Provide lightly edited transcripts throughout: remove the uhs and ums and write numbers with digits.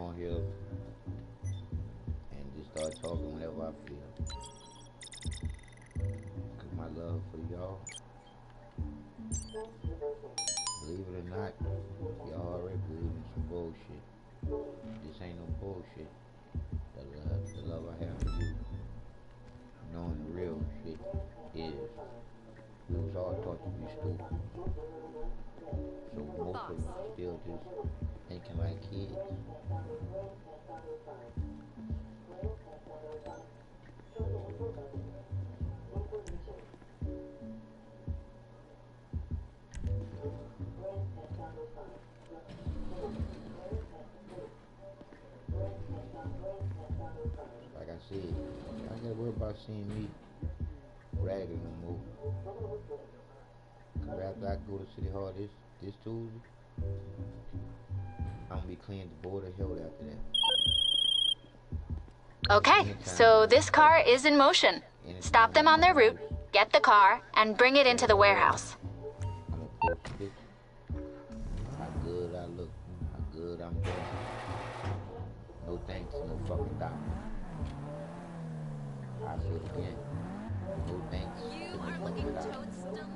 on here and just start talking whenever I feel. Cause my love for y'all, believe it or not, y'all already believe in some bullshit. This ain't no bullshit. The love I have for you, knowing the real shit is. We was all taught to be stupid. So most of us still just thinking like kids. Like I said, I gotta worry about seeing me ragged no more. Cause after I go to City Hall this Tuesday, I'm gonna be cleaning the Board of Health after that. Okay, so this car is in motion. Stop them on their route, get the car, and bring it into the warehouse. I'm gonna post a picture. How good I look, how good I'm doing. No thanks, no fucking doctor. I say it again. No thanks. You are looking totes delicious.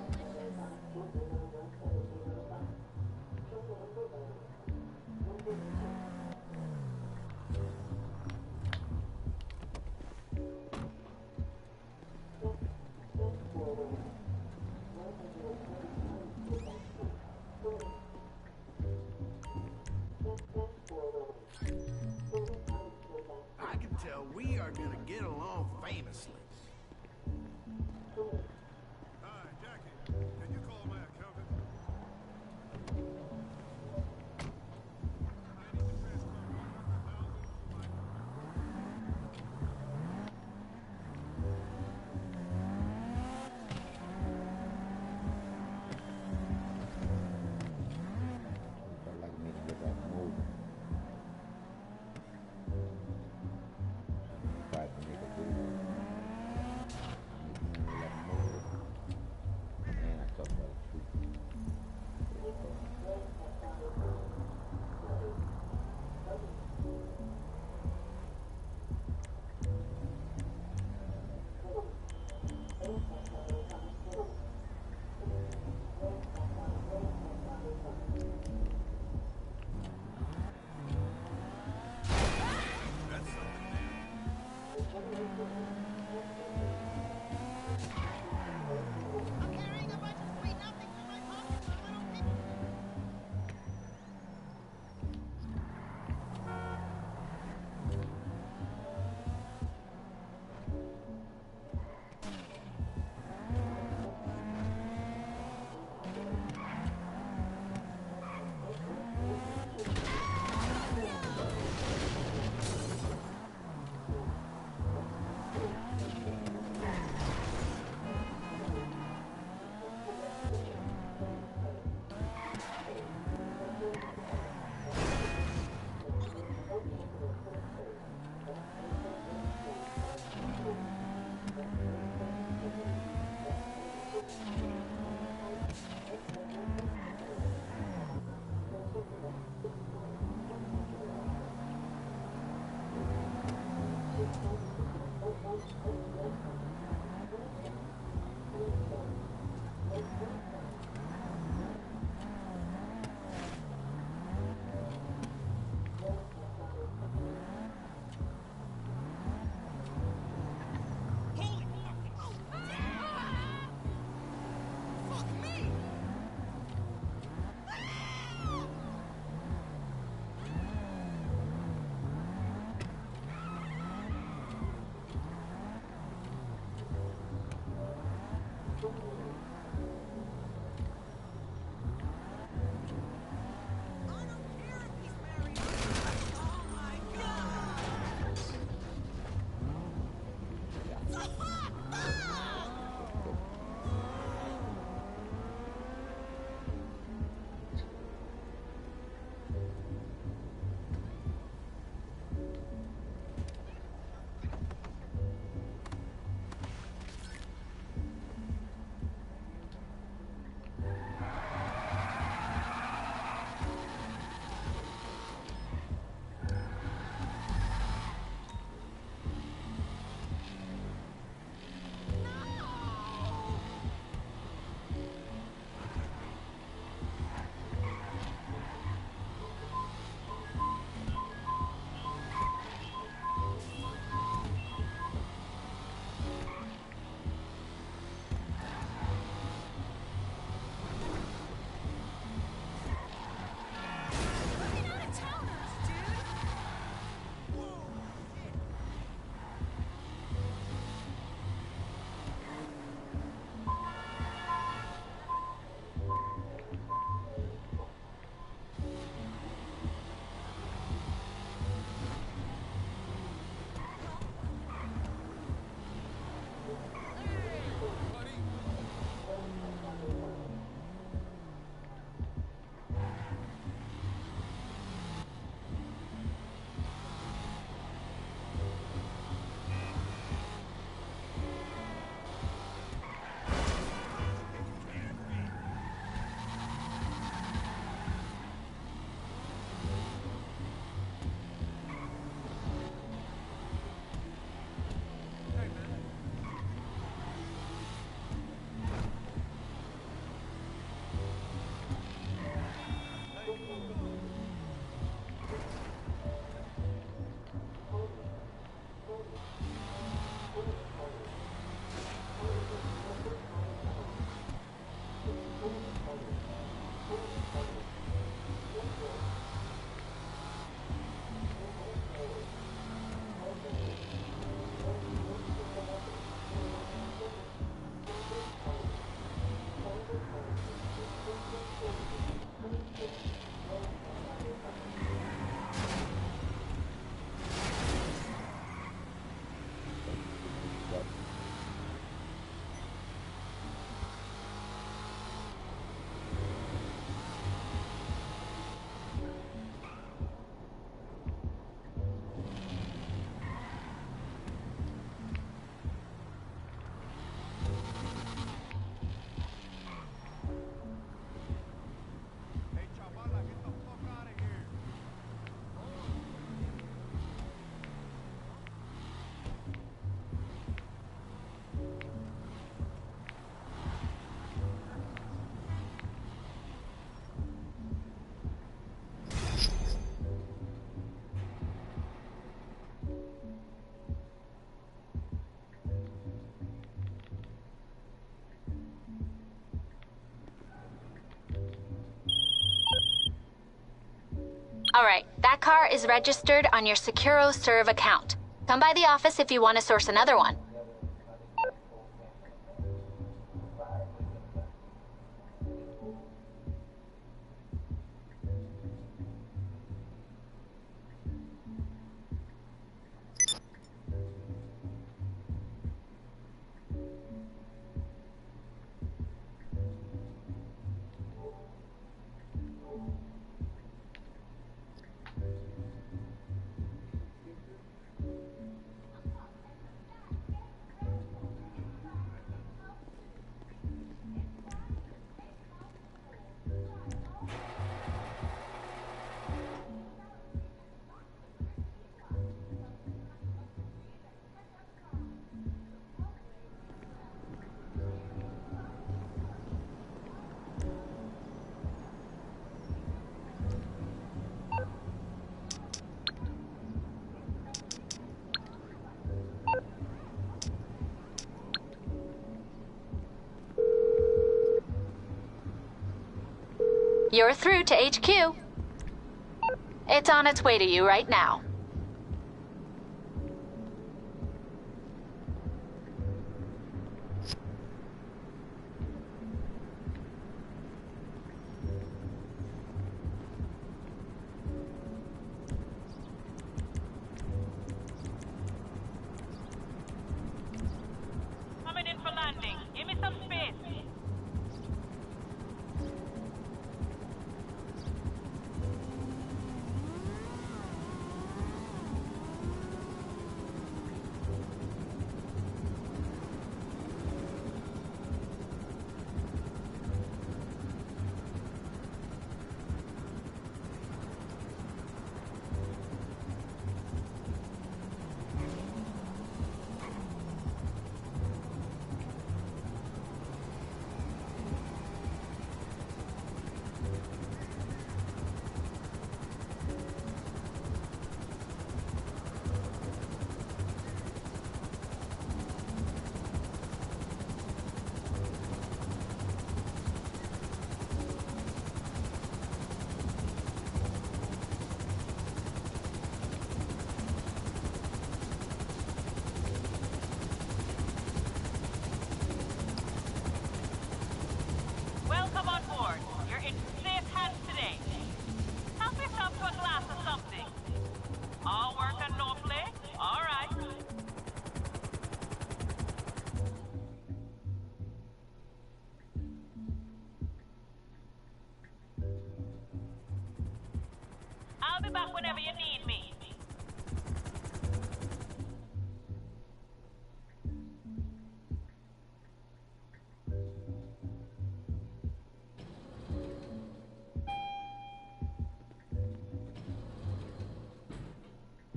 I can tell we are gonna get along famously. Hi, Jackie. Can you call my accountant? I need to transfer 100,000 to my... I'd like me to get back moving. Try to make a video. Like move. And I talk about the truth. That's something I'm carrying a bunch of sweet nothings in my pockets, my little piggy. Holy fucking fuck me! That car is registered on your Securo Serve account. Come by the office if you want to source another one. You're through to HQ. It's on its way to you right now. Coming in for landing. Give me some space. Welcome on board. You're in safe hands today. Help yourself to a glass of something. All work and no play? All right. I'll be back whenever you need me.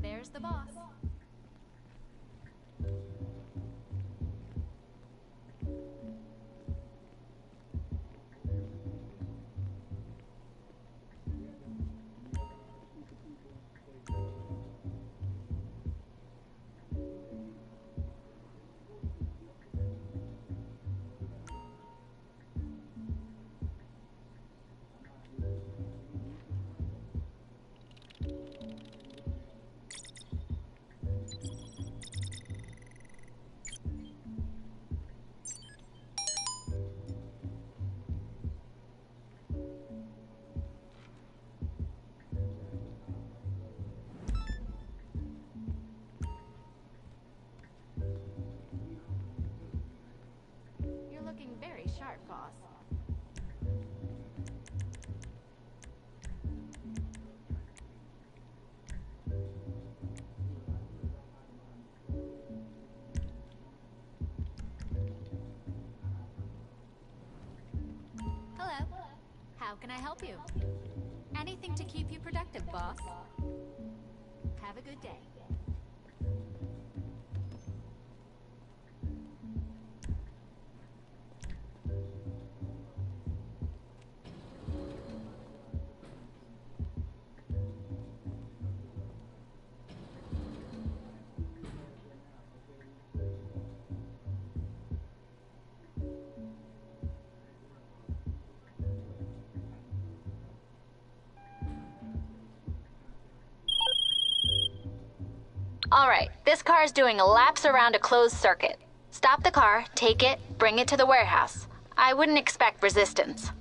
There's the boss. You're looking very sharp, boss. Hello. How can I help you? Anything to keep you productive, boss. Have a good day. Alright, this car is doing laps around a closed circuit. Stop the car, take it, bring it to the warehouse. I wouldn't expect resistance.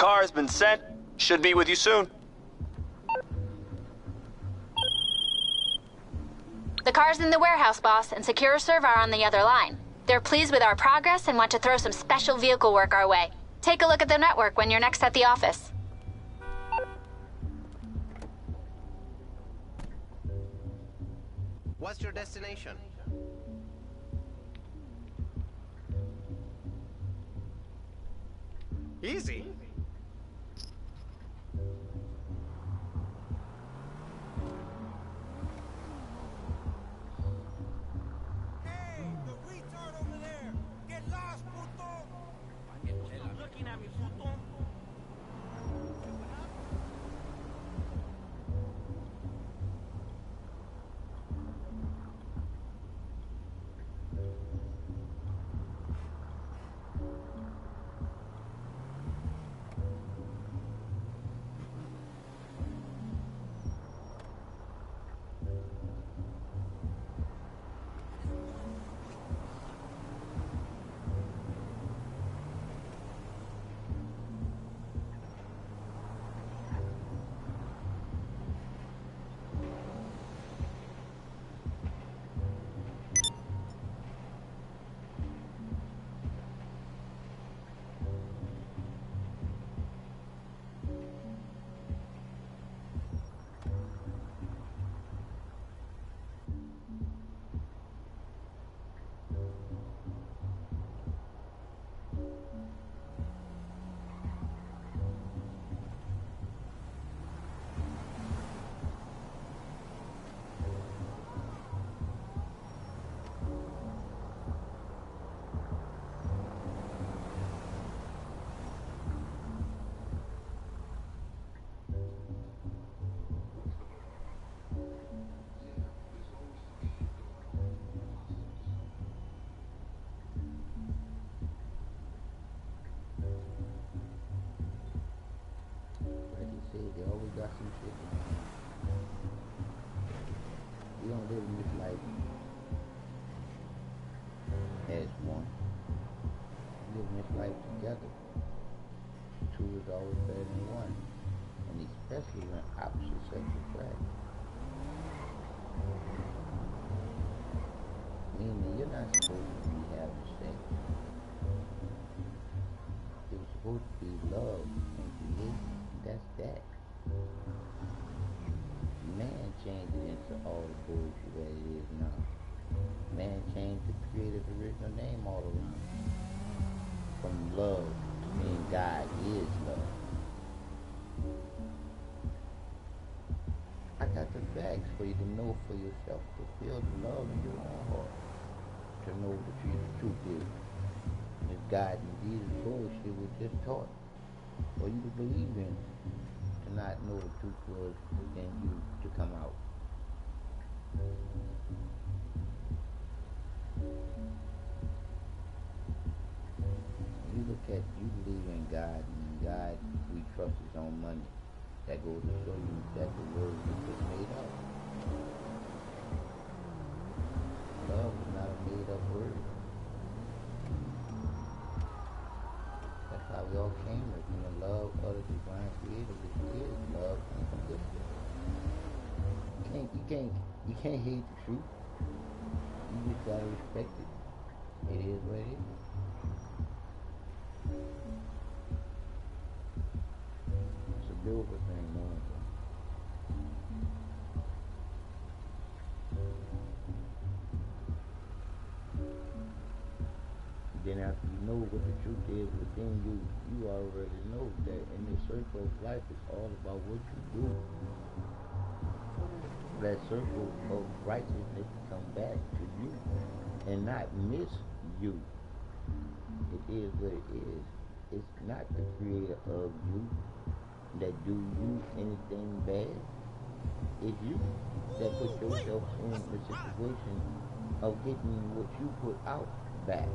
car has been sent. Should be with you soon. The car's in the warehouse, boss, and SecureServe are on the other line. They're pleased with our progress and want to throw some special vehicle work our way. Take a look at the network when you're next at the office. What's your destination? Easy. Hey, the retard over there! Get lost, puto! Looking at me, puto. Like you said, they always got some shit going on. We don't live in this life as one. We live in this life together. Two is always better than one. And especially when opposite sex attract. Meaning you're not supposed to be having sex. It was supposed to be love and creation. That's that. Man changed it into all the bullshit that it is now. Man changed the creator's original name all around. From love to mean God is love. I got the facts for you to know for yourself, to feel the love in your own heart, to know what the truth is. And if God and Jesus bullshit was just taught, for you to believe in, to not know the truth was within you to come out. You look at, you believe in God, and God we trust his own money. That goes to show you that the word was just made up. Love is not a made up word. That's how we all came from the love of the divine creator, which is love unconditional. You can't hate the truth. You just gotta respect it. It is what it is. It's a beautiful thing, knowing that. Then after you know what the truth is within you, you already know that in the circle of life it's all about what you do. That circle of righteousness to come back to you and not miss you. It is what it is. It's not the creator of you that do you anything bad. It's you that put yourself in the situation of getting what you put out back.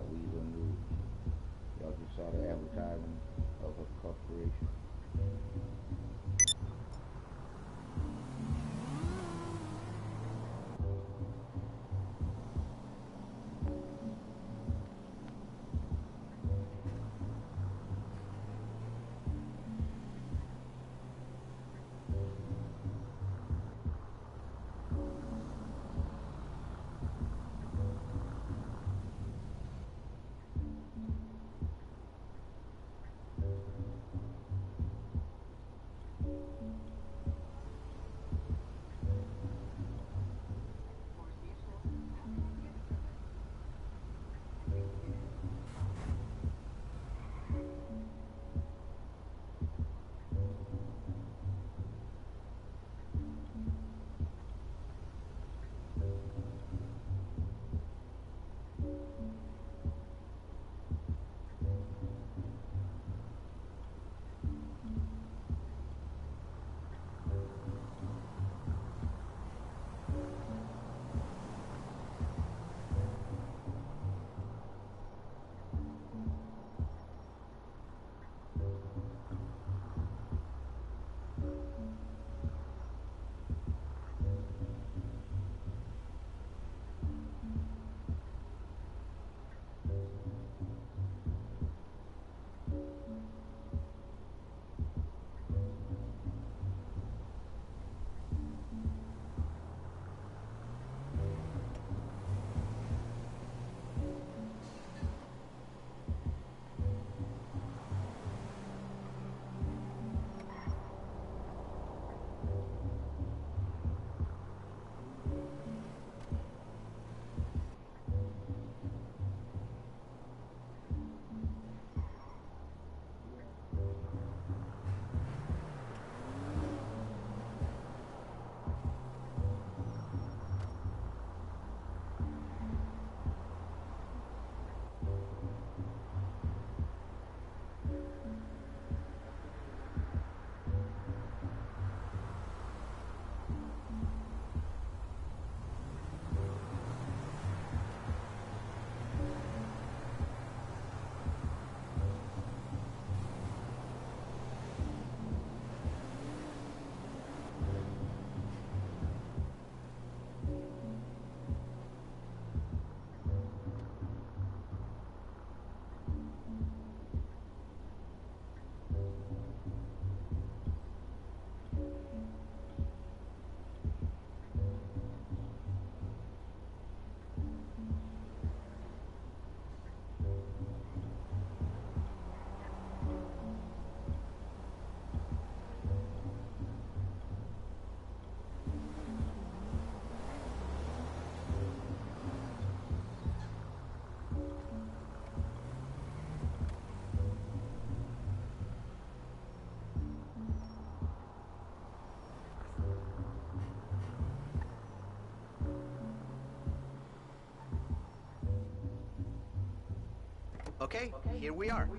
Weasel News. Y'all just saw the advertisement of a corporation. Okay, here we are.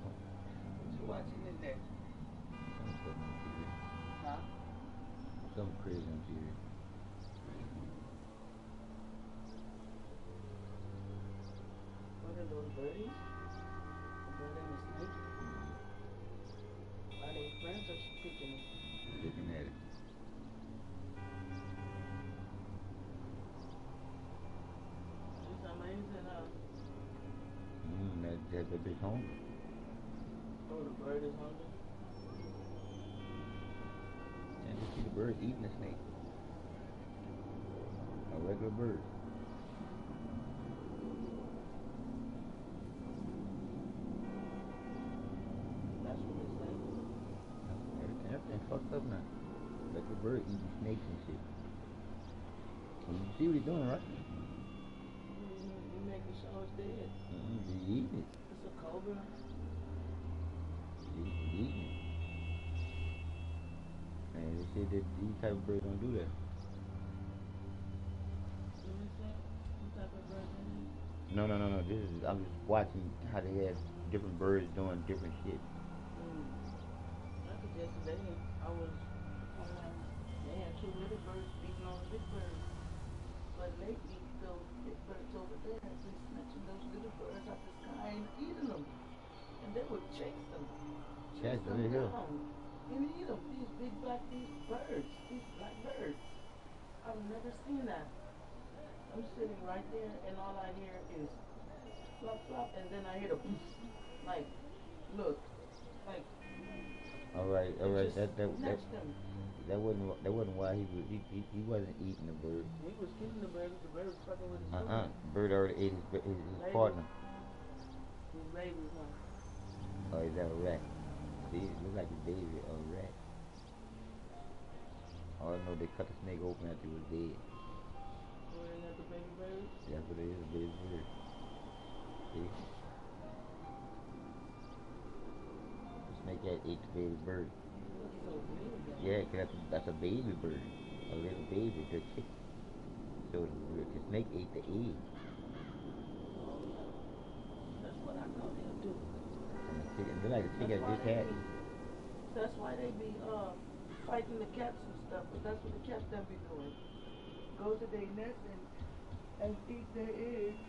What you watching in there? Some stuff on TV. Huh? Some crazy on TV. What are those birdies? A bird and a snake? Are they friends or she picking it? Looking at it. It's amazing, huh? That's a big home. Oh, the bird is hungry? And you see the bird eating the snake. A regular bird. That's what it's like. Everything fucked up now. Regular bird eating snakes and shit. And you see what he's doing, right? You making sure it's dead. He's eating it. It's a cobra. He's eating it. And they say that these type of birds don't do that. What is that? What type of bird is it? No. I'm just watching how they had different birds doing different shit. Like yesterday, I was, they had two little birds beating on the big birds. But lately, those big birds over there have been snatching those little birds out the sky and eating them. And they would chase them. Chase them down and eat them. These big black, these birds, these black birds. I've never seen that. I'm sitting right there and all I hear is flop, flop, and then I hear the poof. Like, look, like. All right. Snatched them. That wasn't why he wasn't eating the bird. He was killing the bird. The bird was fucking with his food. Bird already ate his partner. His baby one. Oh, is that a rat? See, it looks like a baby or a rat. Oh, I know they cut the snake open after it was dead. Oh, isn't that the baby bird? That's what it is, a baby bird. See? The snake had ate the baby bird. So weird. Yeah, 'cause that's a baby bird. A little baby, the chick. So the snake ate the egg. That's what I know they'll do. And the chicken, they're like the chicken just had. That's why they be fighting the cats and stuff, but that's what the cats them be doing. Go to their nest and eat their eggs.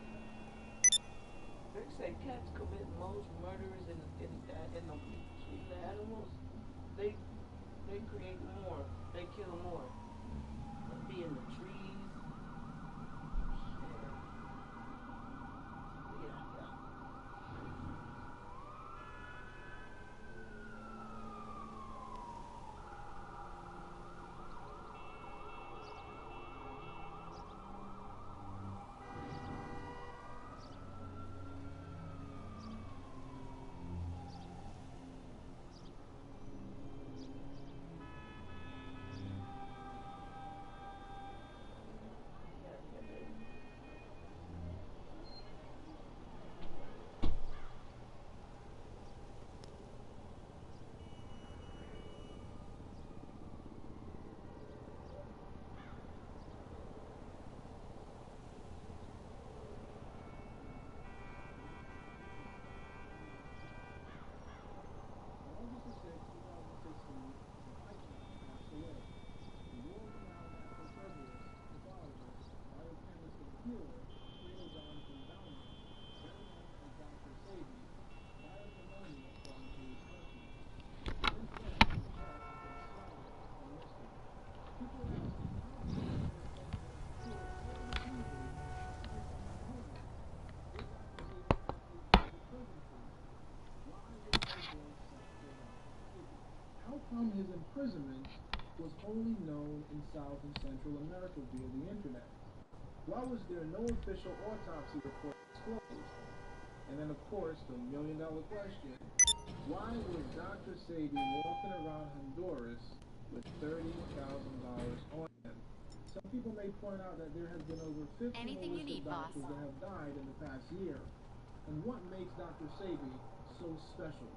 They say cats commit most murders in the animals. They create more. They kill more. They be in the trees. Yeah. How come his imprisonment was only known in South and Central America via the internet? Why was there no official autopsy report disclosed? And then, of course, the million-dollar question, why was Dr. Sebi walking around Honduras with $30,000 on him? Some people may point out that there have been over 50 holistic doctors that have died in the past year. And what makes Dr. Sebi so special?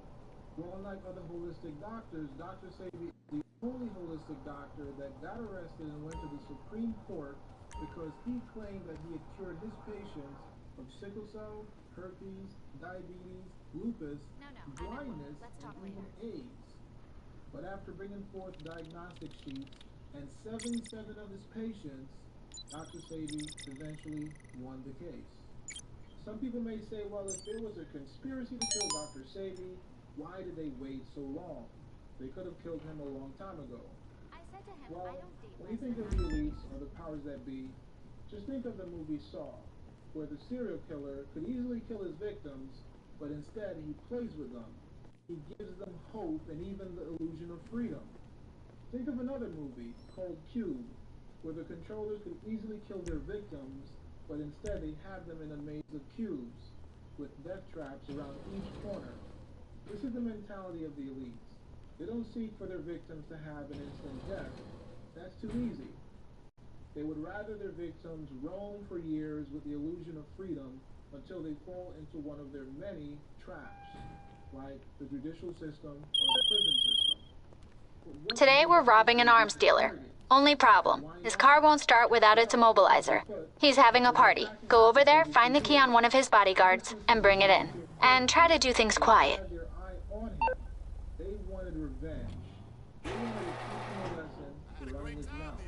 Well, unlike other holistic doctors, Dr. Sebi is the only holistic doctor that got arrested and went to the Supreme Court because he claimed that he had cured his patients of sickle cell, herpes, diabetes, lupus, blindness, and even AIDS. But after bringing forth diagnostic sheets and 77 of his patients, Dr. Sebi eventually won the case. Some people may say, well, if there was a conspiracy to kill Dr. Sebi, why did they wait so long? They could have killed him a long time ago. Well, when you think of the elites or the powers that be, just think of the movie Saw, where the serial killer could easily kill his victims, but instead he plays with them. He gives them hope and even the illusion of freedom. Think of another movie called Cube, where the controllers could easily kill their victims, but instead they have them in a maze of cubes, with death traps around each corner. This is the mentality of the elites. They don't seek for their victims to have an instant death. That's too easy. They would rather their victims roam for years with the illusion of freedom until they fall into one of their many traps, like the judicial system or the prison system. Today we're robbing an arms dealer. Only problem, his car won't start without its immobilizer. He's having a party. Go over there, find the key on one of his bodyguards, and bring it in. And try to do things quiet. Their eye on him. They wanted revenge. They wanted to teach him a lesson for running his mouth.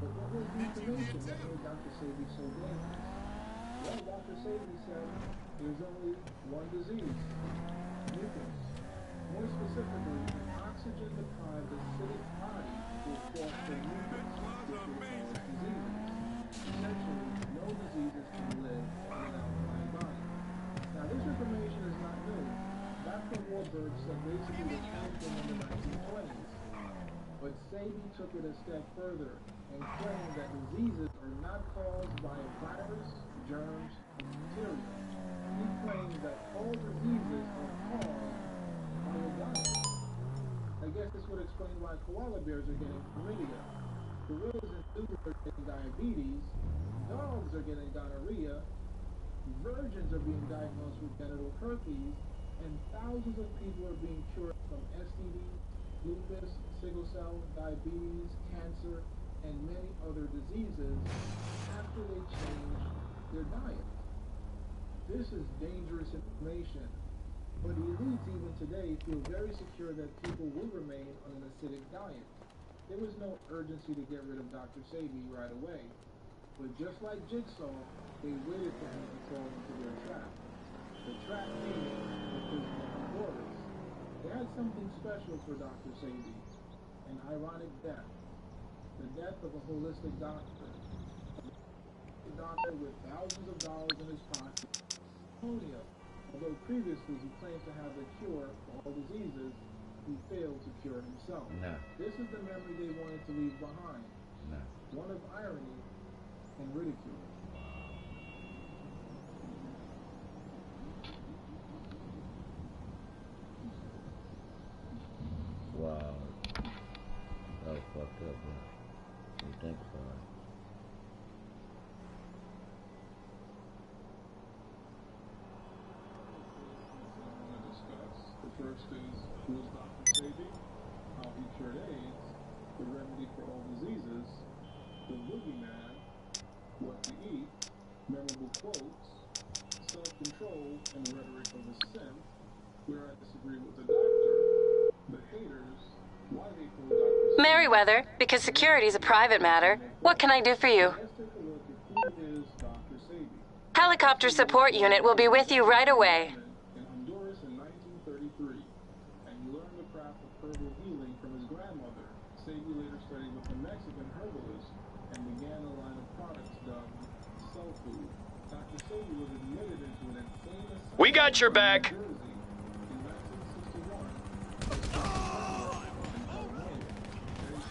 But what was the information that made Dr. Sebi so dangerous? Well, Dr. Sebi said there's only one disease, mucus. More specifically, an oxygen-deprived acidic body will foster mucus, which will cause diseases. Essentially, no diseases can live in an alkaline body. Now, this information is not new. Dr. Warburg said basically the same thing in the 1920s. But Sebi took it a step further and claimed that diseases are not caused by a virus, germs, or bacteria. He claims that all diseases are caused by a diet. I guess this would explain why koala bears are getting chlamydia, gorillas and dudes are getting diabetes, dogs are getting gonorrhea, virgins are being diagnosed with genital herpes, and thousands of people are being cured from STDs, lupus, sickle cell, diabetes, cancer, and many other diseases after they change their diet. This is dangerous information, but the elites even today feel very secure that people will remain on an acidic diet. There was no urgency to get rid of Dr. Sebi right away, but just like Jigsaw, they waited for him to fall into their trap. The trap being the prison of Honduras. They had something special for Dr. Sebi, an ironic death. The death of a holistic doctor. A doctor with thousands of dollars in his pocket. Although previously he claimed to have the cure for all diseases, he failed to cure himself. No. This is the memory they wanted to leave behind. No. One of irony and ridicule. Wow. That was fucked up, man. What do you think about it? The first is, who is Dr. Sebi? How he cured AIDS, the remedy for all diseases, the boogeyman, what to eat, memorable quotes, self-control, and rhetoric of a simp, where I disagree with the doctor, the haters, why they pull Dr. Sebi. Merriweather, because security is a private matter. What can I do for you? Let's take a look at who is Dr. Sebi. Helicopter support unit will be with you right away. In Honduras in 1933, and he learned the craft of herbal healing from his grandmother. Sebi later studied with a Mexican herbalist and began a line of products dubbed Soul Food. Dr. Sebi was admitted into an insane asylum We got your back. in New Jersey in 1961.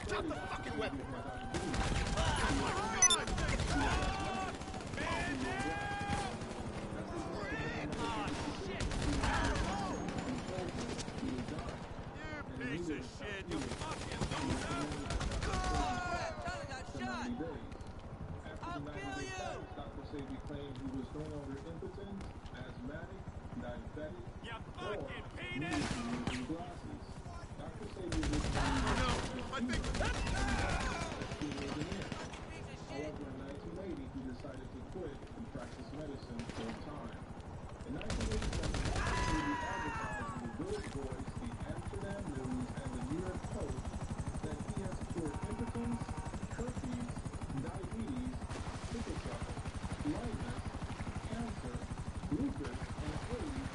Stop the fucking weapon! Piece of shit, you fucking I'll kill you! Dr. Sebi claimed he was no longer impotent, asthmatic, diabetic, or needed using glasses. Dr. Sebi was However, in 1980, he decided to quit and practice medicine full time. In 1987, Dr. Sebi advertised in the Village Voice, the Amsterdam News, and the New York Post that he has cured impotence, herpes, diabetes, sickle cell, blindness, cancer, lupus, and AIDS,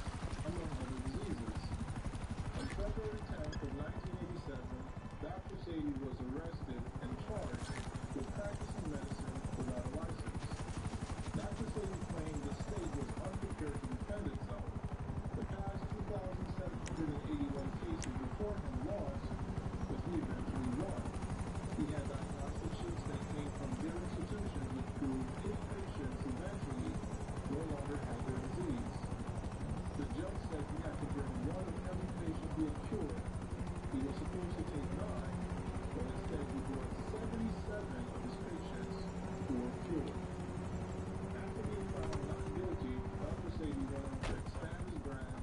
among other diseases. On February 10th of 1987, Dr. Sebi was arrested and charged with practicing medicine without a license. Dr. Sebi claimed the state was unprepared to defend itself. The past 2,781 cases before him lost, but he eventually won. He had diagnostic sheets that came from their institutions which proved his patients eventually no longer had their disease. The judge said he had to bring one of every patient he had cured. He was supposed to take 9, but instead he brought 77 of his patients who were cured. After being found not guilty, Dr. Sebi went on to expand his brand,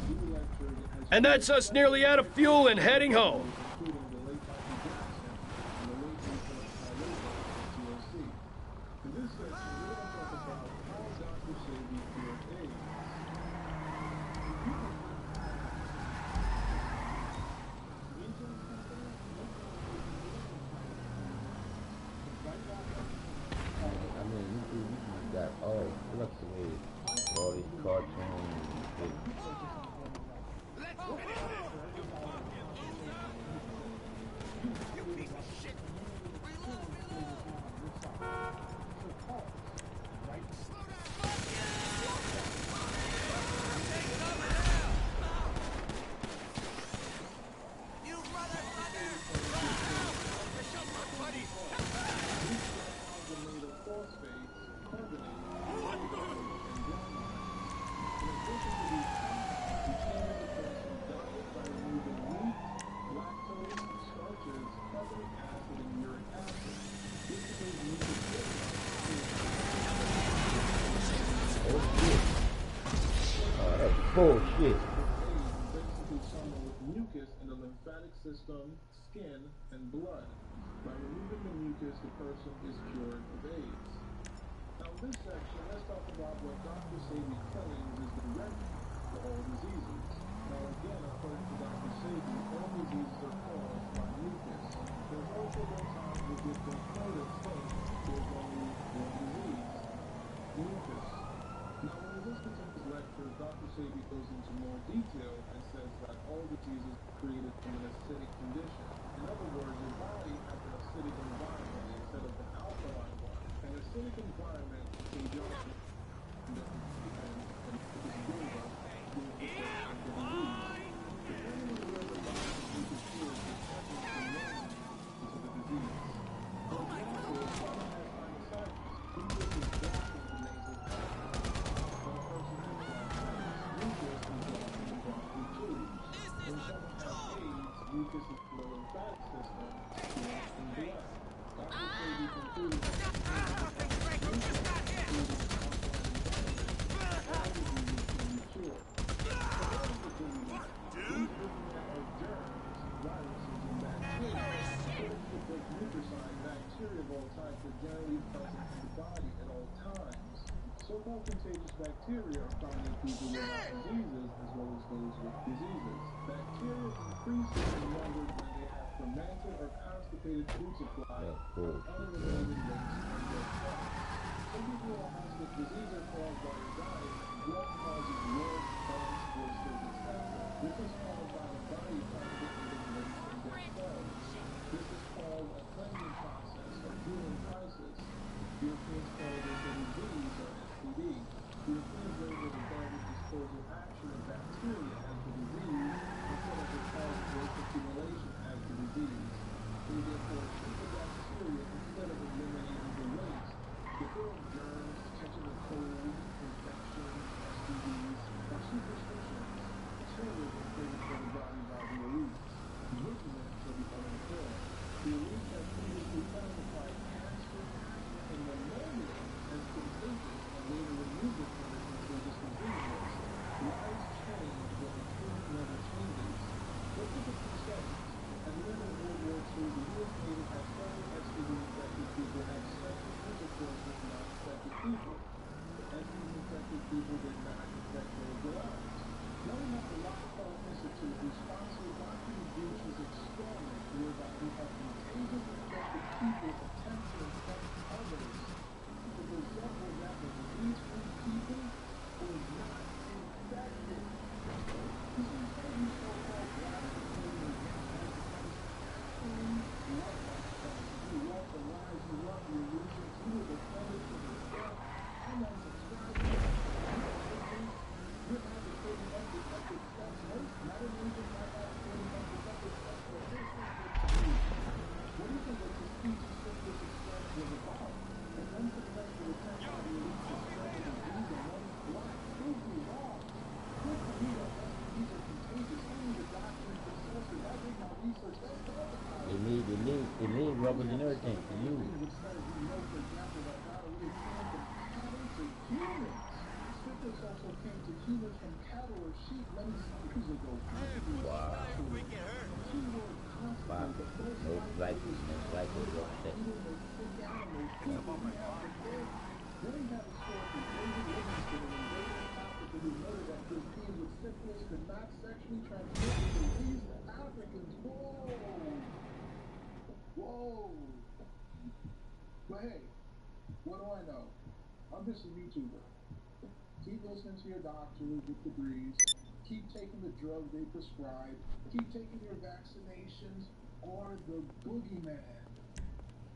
do lectures, And that's us nearly out of fuel and heading home. including the late Michael Jackson and the late Nicholas TLC. In this section, we're going to talk about how Dr. Sebi cured AIDS. I mean, you got all fluctuated, all these cartoons and shit. You piece of shit! Reload, reload! Slow down! Take cover now! You motherfucker! Push up, my buddy! Made of phosphates, carbonates, and bromines. In addition to these compounds, we change the person's diet by removing meat, lactose, starches, carbonic acid, and uric acid. This is a Oh shit. Oh, that's bullshit. basically someone with mucus in the lymphatic system, skin, and blood. By removing the mucus, the person is cured of AIDS. Now in this section, let's talk about what Dr. Sebi claims is the remedy for all diseases. Now again, according to Dr. Sebi, all diseases are caused by mucus. There's also been times where it's been further saying there's only one disease, mucus. Now when we listen to his lectures, Dr. Sebi goes into more detail and says that all diseases are created from an acidic condition. In other words, your body has an acidic environment instead of an alkaline one. An acidic environment can jump and this buildup gives the person the disease. Depending on where the body mucus is, determines the name to the disease. For example, if someone has sinusitis, mucus is blocking the nasal passage. When a person has bronchitis, mucus is blocking the bronchial tubes. When someone has AIDS, mucus is the lymphatic system, skin, and blood. Dr. Sebi concluded that mucus is all diseases can be cured. So what is the disease? These diseases are germs, viruses, and bacteria. According to the book Nutricide, bacteria of all types are generally present in the body at all times. So-called contagious bacteria are found in people without diseases as well as those with diseases. Bacteria increase in numbers when they have fermented or constipated food supply or unrelated waste and dead cells. Some people are asked if disease are caused by your diet, what causes warts, bumps, blisters, etc. This is caused by the body constipating waste and dead cells. This is called a cleansing process or healing crisis. Europeans call this a disease or STD. Europeans label the garbage disposal action of bacteria as the disease instead of the cause of waste accumulation as the disease. They therefore treat the bacteria instead of eliminating the waste. The fear of germs, catching a cold, infections, STDs, or superstitions. Children are created for the body by the elite. Vigilance for the uninformed. The elite have previously classified cancer and pneumonia as contagious and later removed it from the contagious disease list. Lives change, but the truth never changes. Let's look at some studies. At the end of World War II, the U.S. Navy had several STDs that could people have sexual intercourse with non-infected people. The entities infected people did not infect those lives. Knowing that the Rockefeller Institute responds to a document breach is experiment whereby we have contagious infected people attempt to infect others. The result was that the disease-free people was not infected. You see, some of these so-called blasphemers against antichrist actually love that stuff. You love the lies, you love the illusions, you will defend it to the death. I'm unsubscribing. You're advocating undetected steps. Most modern religions are advocating undetected steps, but this is the truth. What do you think that the speech you sent this express was about? An unsuccessful attempt by the elite to spread the disease on one's block. Prove me wrong. Good for me that STDs are contagious. Only the documents and sources. I did my research. Let's talk about it. They need rubbers and everything for you. Which says we know, for example, that God already came from cattle to humans. Scriptures also came to humans from cattle or sheep many centuries ago. Wow. Keyword constantly, but most likely upset. Then we have historically David Livingstone, an invading Africa who noted that Europeans with syphilis could not sexually transmit the disease to Africans. Whoa! But hey, what do I know? I'm just a YouTuber. Keep listening to your doctors with degrees. Keep taking the drugs they prescribe. Keep taking your vaccinations, or the boogeyman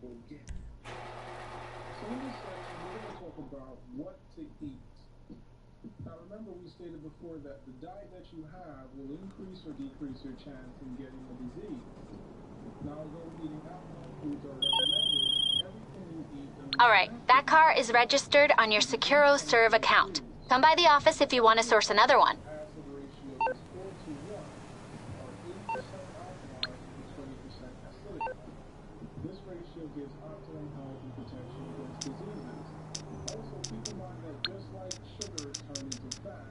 will get you. So in this section, we're going to talk about what to eat. Now remember, we stated before that the diet that you have will increase or decrease your chance in getting the disease. Now, although eating alcohol foods are recommended, everything you eat doesn't. All right, that car is registered on your cEO Serve account. Come by the office if you want to source another one. Acid ratio is 4:1, or 80% alkaline and 20% acidic. This ratio gives optimum health and protection against diseases. Also, keep in mind that just like sugar is turned into fat,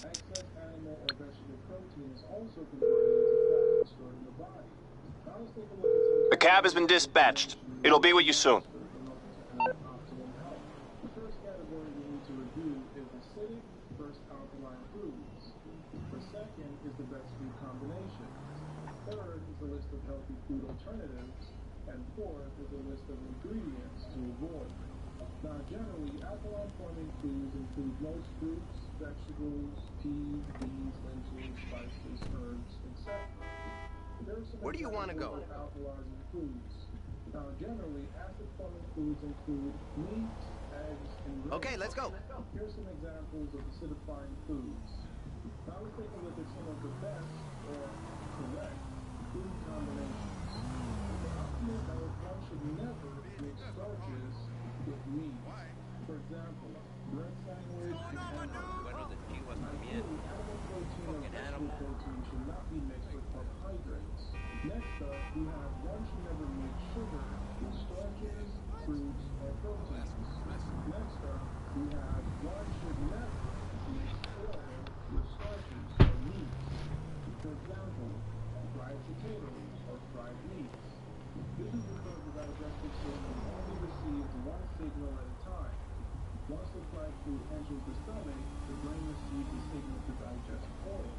excess animal or vegetable protein is also converted into fat and stored in the body. Now let's take a look at some. The cab has been dispatched. It'll be with you soon. Optimum health. The first category we need to review is acidic versus alkaline foods. The second is the best food combinations. Third is the list of healthy food alternatives. And fourth is a list of ingredients to avoid. Now, generally, alkaline-forming foods include most fruits, vegetables, peas, beans, lentils, spices, herbs, etc. Where do you want to go? Alkalizing foods. Now, generally, acid-forming foods include meat, eggs, and grains. Okay, let's go. Here's some examples of acidifying foods. Now, let's take a look at some of the best or correct food combinations. For optimal health, one should never mix starches with meat. For example, bread sandwich and hamburger. Ideally, animal protein or vegetable protein should not be mixed with carbohydrates. Next up, we have one should never mix sugar with starches, fruits, or proteins. Next up, we have one should never mix oil with starches or meats. For example, fried potatoes or fried meats. This is because the digestive system only receives one signal at a time. Once the fried food enters the stomach, the brain receives the signal to digest oil.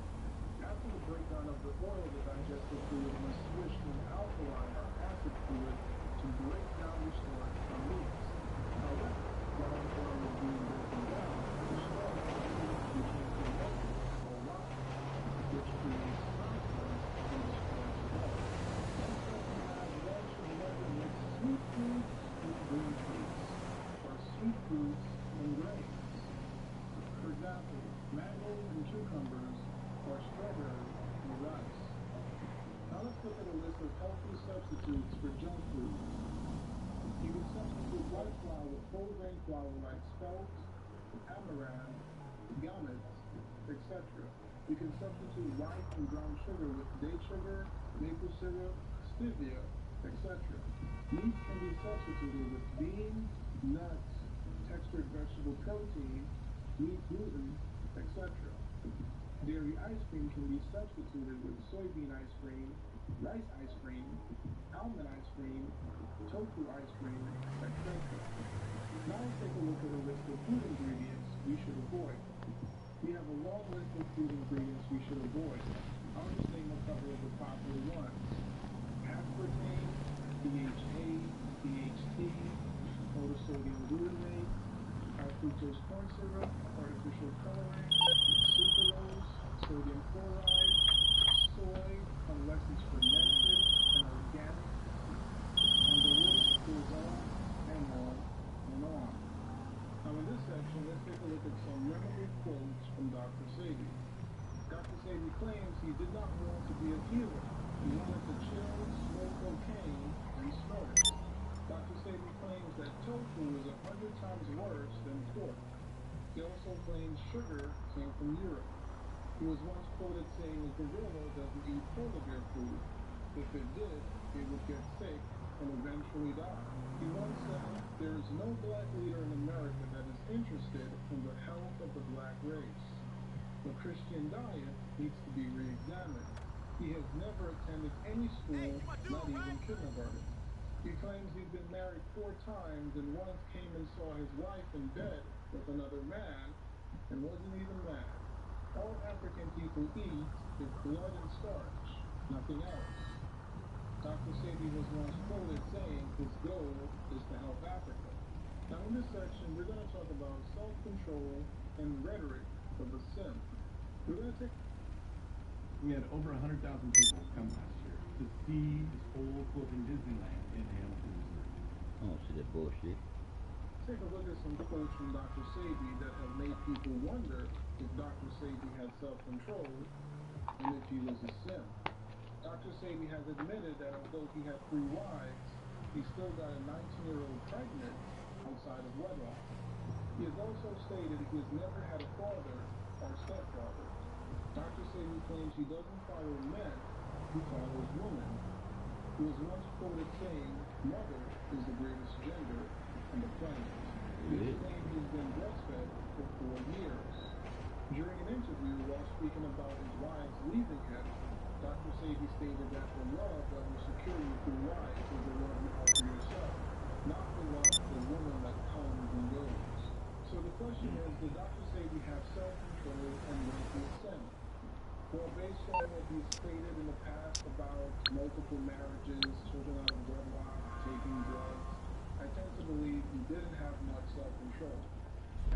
After the breakdown of the oil, the digestive fluid must switch to an alkaline or acid fluid to break down the starch from meats. However, while the oil is being broken down, the starch begins to become or lye, which creates confluence in the starch wall. Next up, we have one should never mix sweet foods with green foods, or sweet foods and grains. For example, mangoes and cucumbers, or strawberries and rice. Now let's look at a list of healthy substitutes for junk foods. You can substitute white flour with whole grain flour like spelt, amaranth, gummies, etc. You can substitute white and brown sugar with date sugar, maple syrup, stevia, etc. Meats can be substituted with beans, nuts, textured vegetable protein, wheat gluten, etc. Dairy ice cream can be substituted with soybean ice cream, rice ice cream, almond ice cream, tofu ice cream, etc. Now let's take a look look at a list of food ingredients we should avoid. We have a long list of food ingredients we should avoid. I'll just name a couple of the popular ones. Aspartame, DHA, DHT, monosodium glutamate, high fructose corn syrup, artificial coloring, sucralose, sodium chloride, soy, unless it's fermented and organic, and the list goes on and on and on. Now in this section, let's take a look at some memorable quotes from Dr. Sebi. Dr. Sebi claims he did not want to be a healer. He wanted to chill, smoke cocaine, and snort it. Dr. Sebi claims that tofu is 100 times worse than pork. He also claims sugar came from Europe. He was once quoted saying a gorilla doesn't eat polar bear food. If it did, it would get sick and eventually die. He once said, there is no black leader in America that is interested in the health of the black race. The Christian diet needs to be re-examined. He has never attended any school, not even kindergarten. He claims he's been married 4 times and once came and saw his wife in bed with another man and wasn't even mad. All African people eat is blood and starch, nothing else. Dr. Sebi was once quoted saying his goal is to help Africa. Now in this section, we're going to talk about self-control and rhetoric of a sim. We had over 100,000 people come last year to see this old floating Disneyland in Hamilton, Missouri. I don't see that bullshit. Take a look at some quotes from Dr. Sebi that have made people wonder if Dr. Sebi had self-control and if he was a sim. Dr. Sebi has admitted that although he had 3 wives, he still got a 19-year-old pregnant outside of wedlock. He has also stated he has never had a father or stepfather. Dr. Sebi claims he doesn't follow men, he follows women. He was once quoted saying, mother is the greatest gender on the planet. He has claimed he's been breastfed for 4 years. During an interview while speaking about his wives leaving him, Dr. Sebi stated that the love that will secure you through life is the love you offer yourself, not the love of the woman that comes and goes. So the question is, did Dr. Sebi have self-control and rape his sin? Well, based on what he's stated in the past about multiple marriages, children out of wedlock, taking drugs, I tend to believe he didn't have much self-control.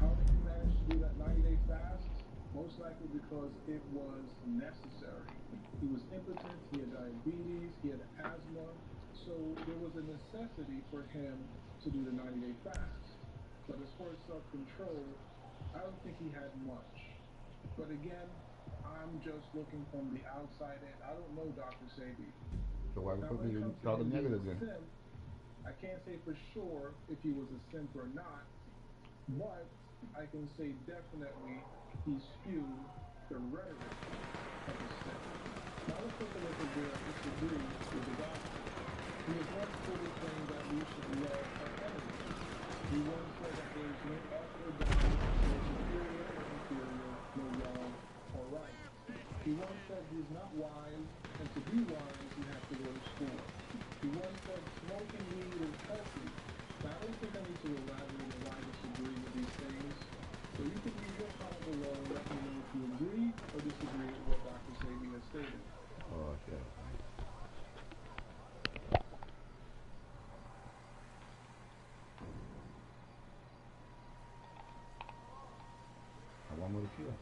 How did he manage to do that 90-day fast? Most likely because it was necessary. He was impotent, he had diabetes, he had asthma, so there was a necessity for him to do the 90-day fast. But as far as self-control, I don't think he had much. But again, I'm just looking from the outside in. I don't know Dr. Sebi. So why Now, would when it you comes to talk him being negative a then? simp, I can't say for sure if he was a simp or not, but I can say definitely he spewed the rhetoric of a simp. Now let's take a look at where I disagree with the doctor. He was once quoted saying that we should love our enemies. He once said that there is no up or down, no superior or inferior, no wrong or right. He once said he's not wise, and to be wise you have to go to school. He once said smoking weed is healthy. Now I don't think I need to elaborate on why I disagree with these things. So you can leave your comment below and let me know if you agree or disagree with what Dr. Sebi has stated. Oh, shit. I want more to kill.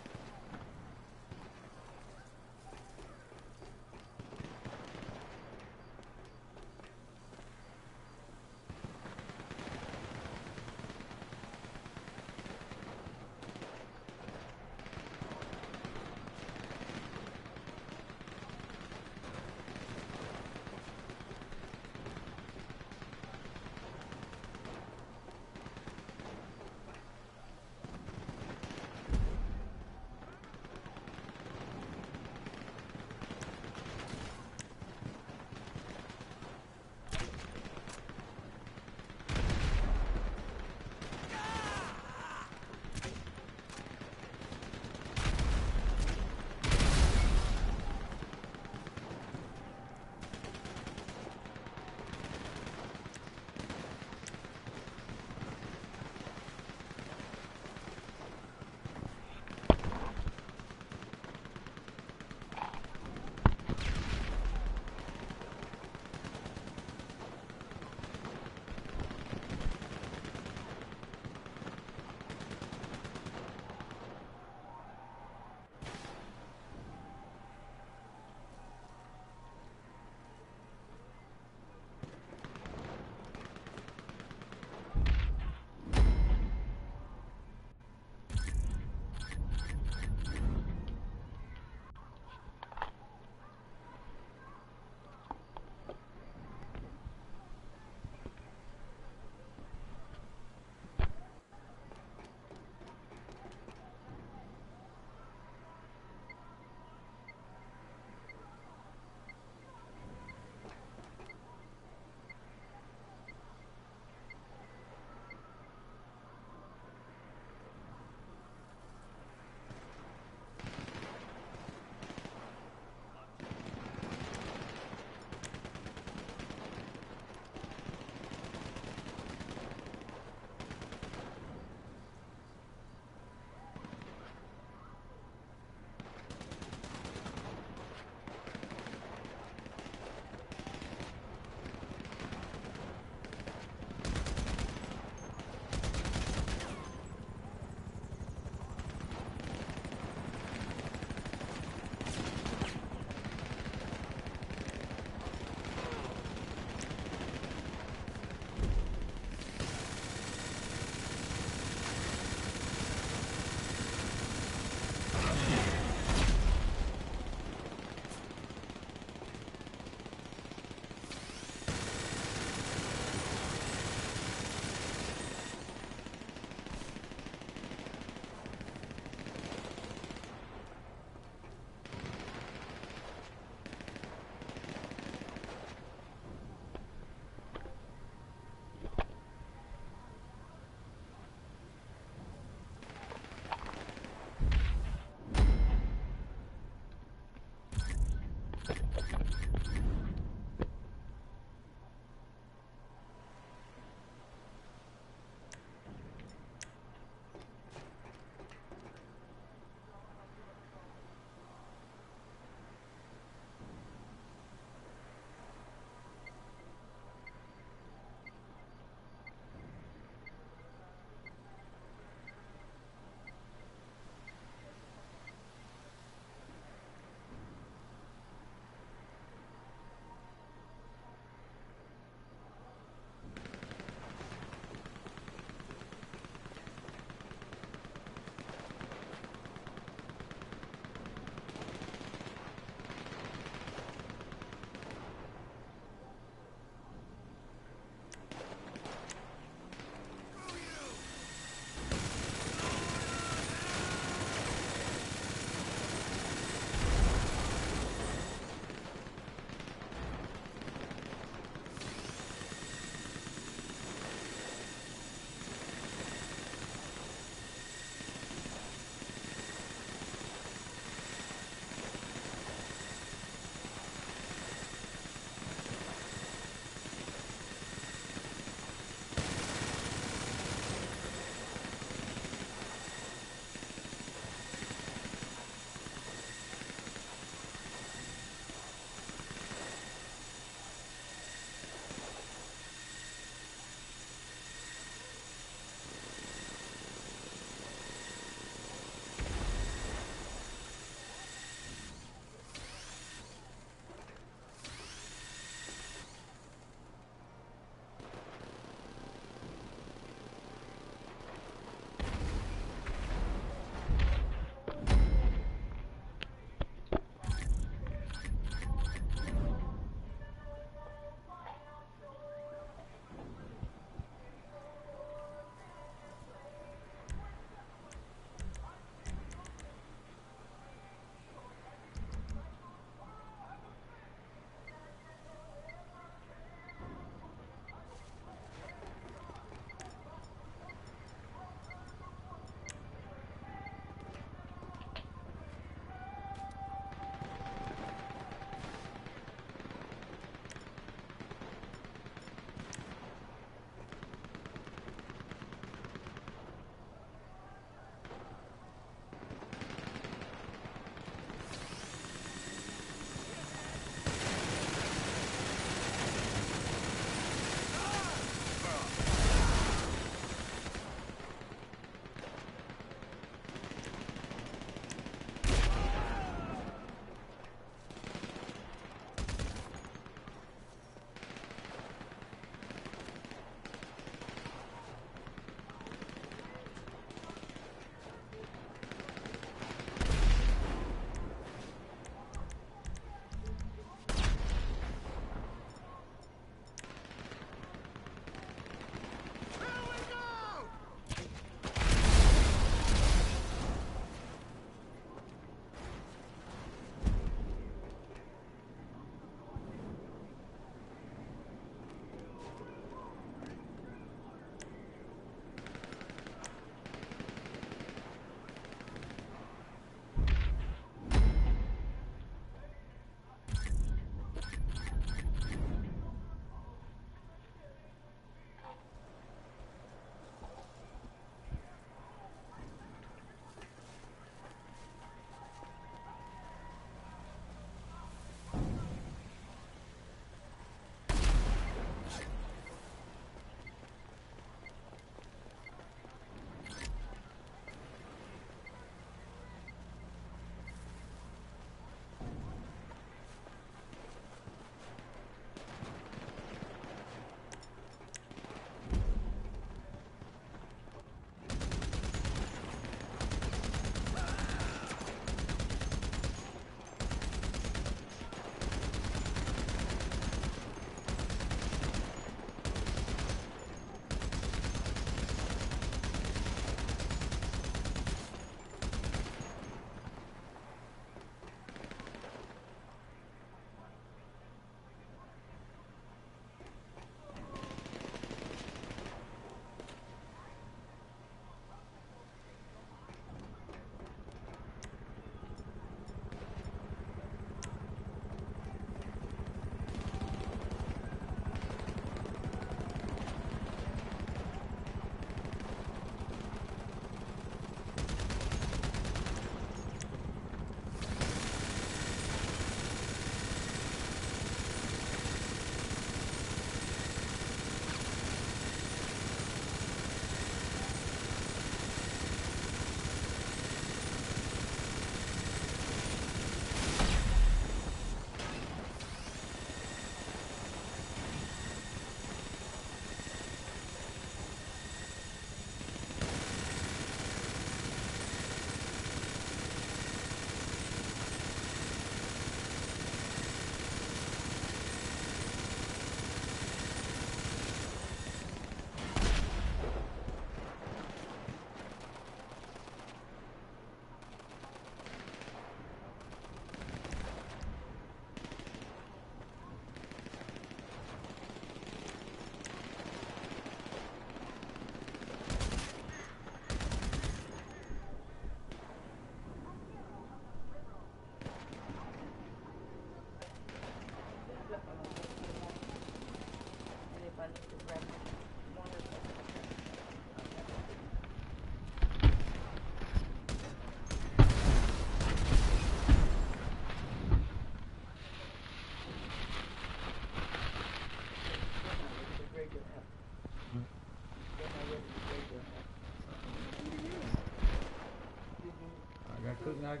I'm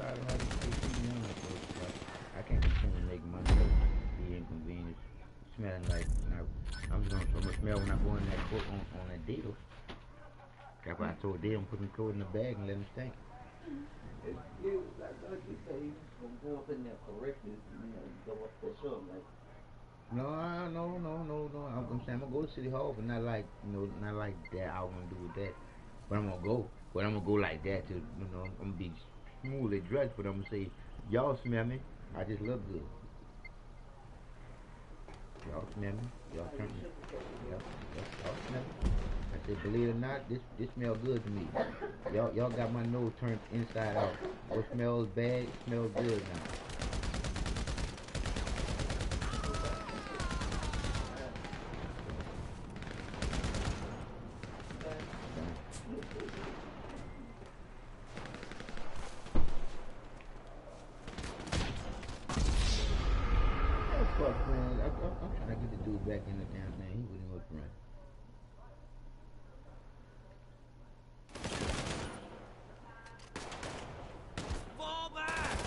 tired of having to take people on, so it's like, I can't continue to make myself be inconvenienced, smelling like, I'm gonna smell when I go in that coat on that deal. That's why I told them put them clothes in the bag and let them stink. Like you say, you just gonna go up in there correctly, go up there, show them like. No. I'm saying I'm gonna go to City Hall, but not like, not like that. I want to do with that. But I'm gonna go. But I'm gonna go like that to, I'm gonna be smoothly dressed. But I'm gonna say, y'all smell me. I just look good. Y'all smell me. Y'all turn me. Y'all smell me. I said, believe it or not, this smells good to me. Y'all got my nose turned inside out. What smells bad, it smells good now. Fuck, man. I'm trying to get the dude back in the damn thing. He wouldn't even run. Fall back!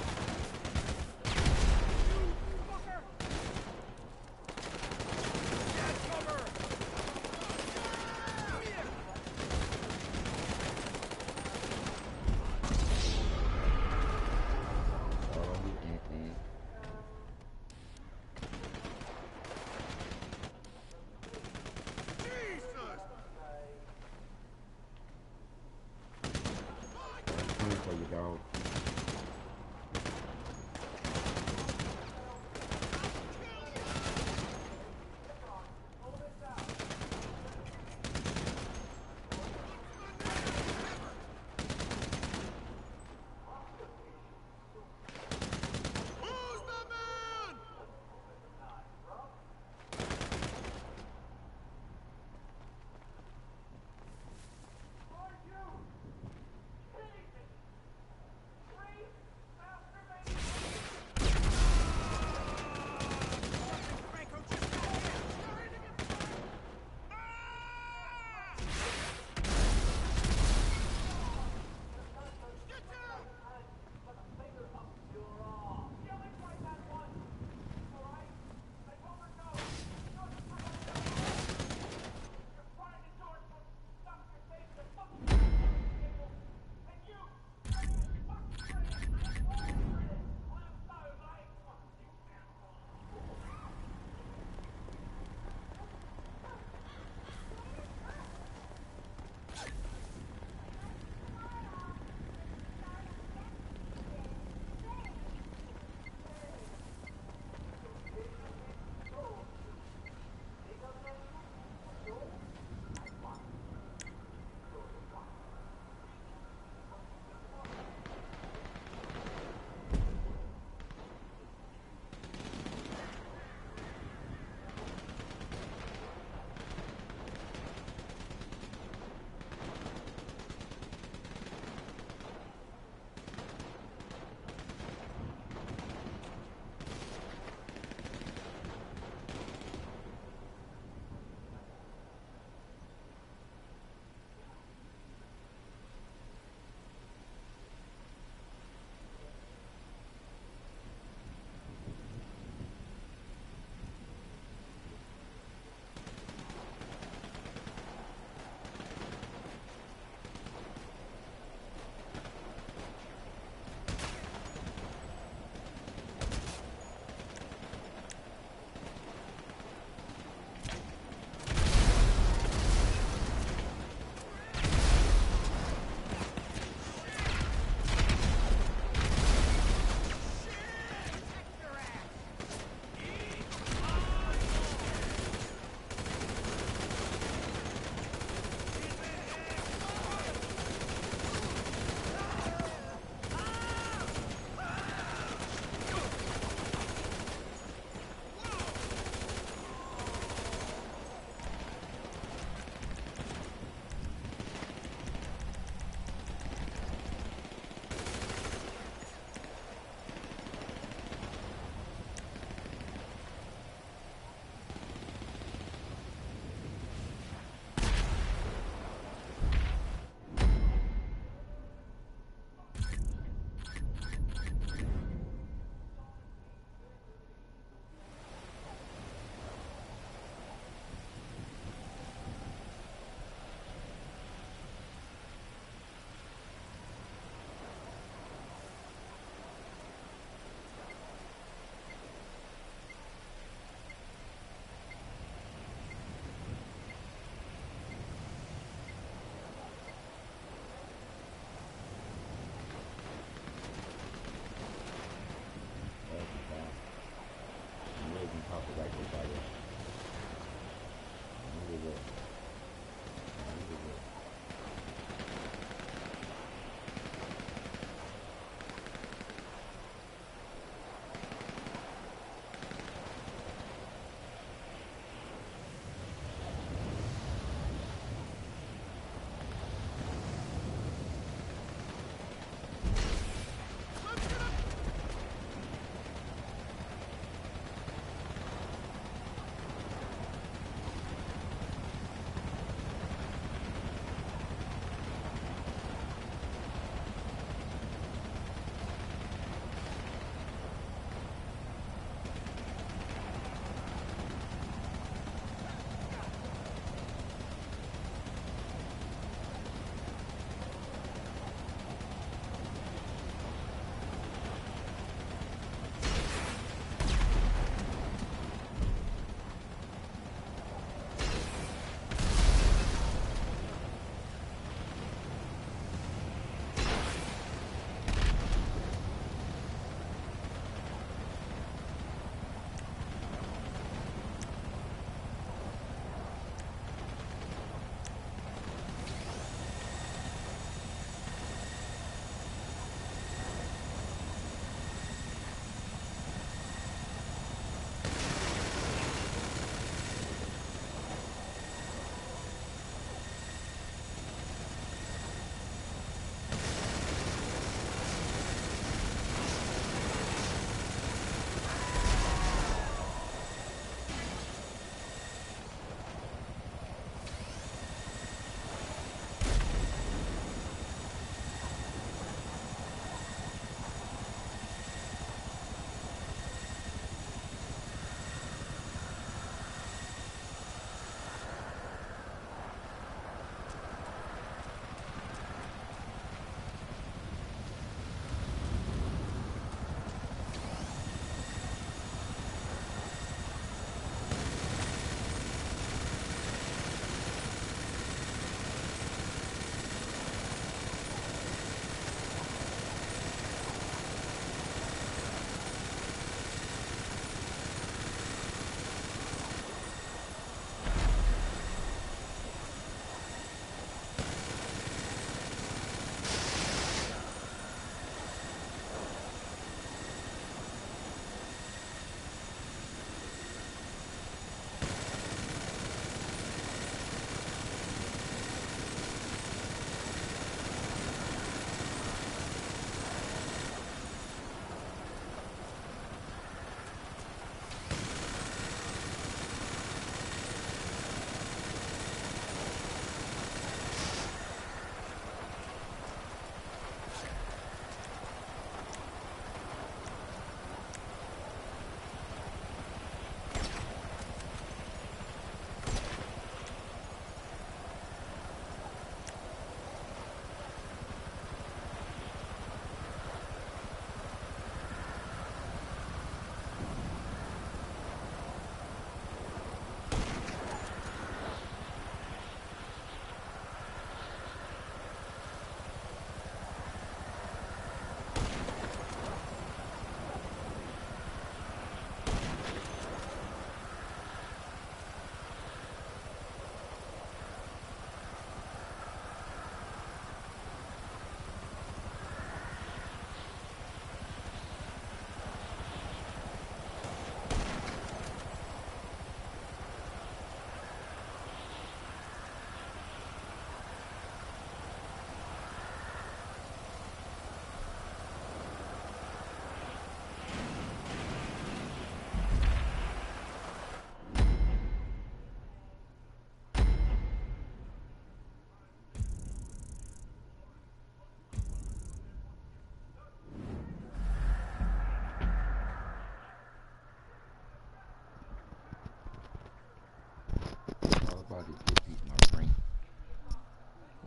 Get cover! Oh, you can't, man.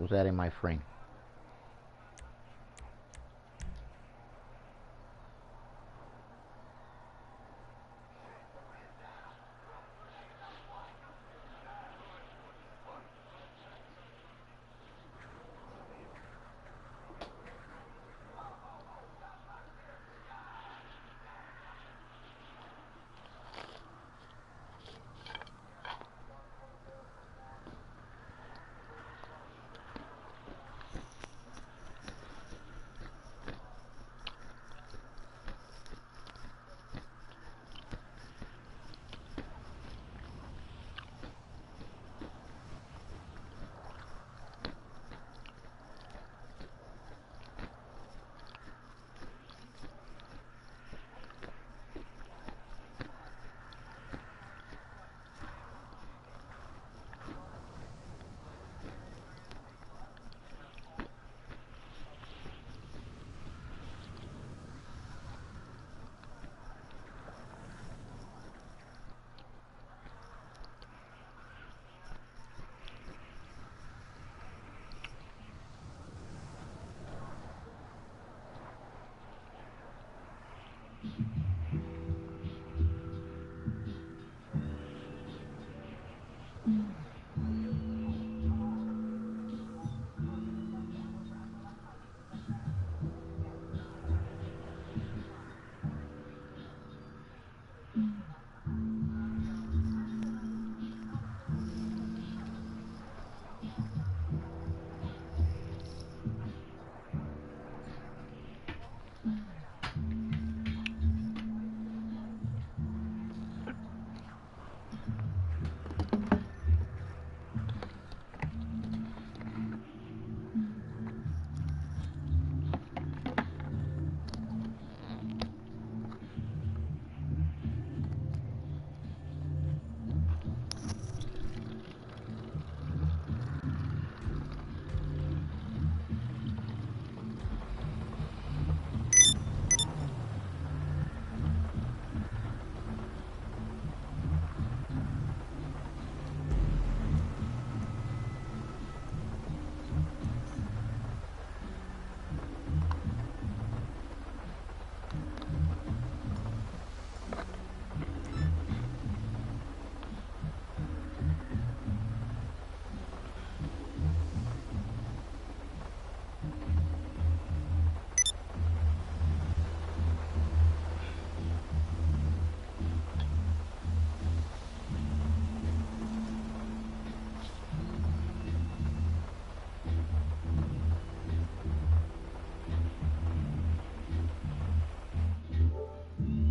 What's that in my frame?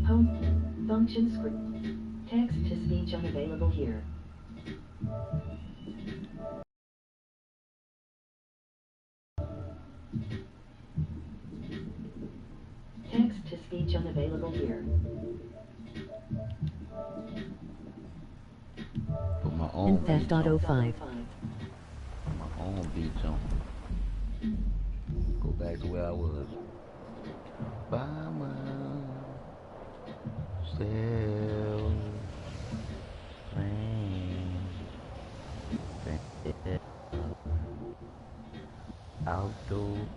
Home. Function screen. Text to speech unavailable here. Text to speech unavailable here. Put my own Theft Auto 5. My own beats on. Go back to where I was. By myself. Outdoors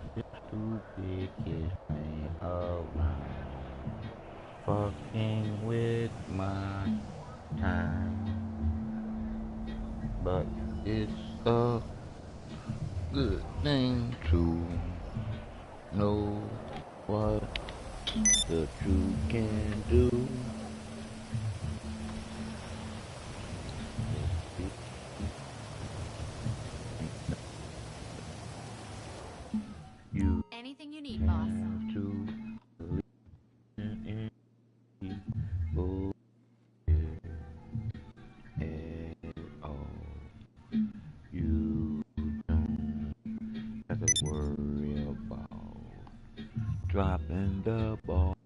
stupid kiss me around. Fucking with my time. But it's a good thing to know what the truth can do. You Anything you need, boss. have to listen in bullshit at all. You don't have to worry about dropping the ball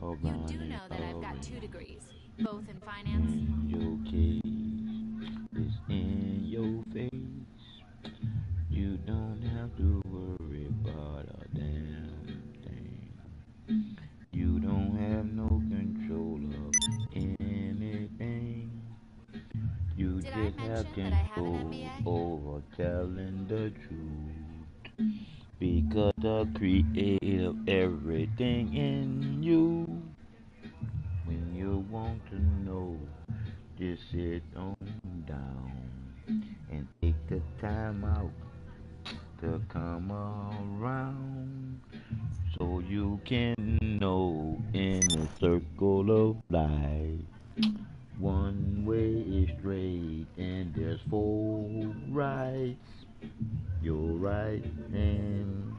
or You do running know that I've got 2 away. degrees, both in finance. When your case is in your face, you don't have to worry about a damn thing. You don't have no control of anything. You Did I just have mention that I have an control MBA? over telling the truth. Because the creative everything in you. When you want to know, just sit on down and take the time out to come around so you can know in the circle of life. One way is straight and there's four rights. Your right hand,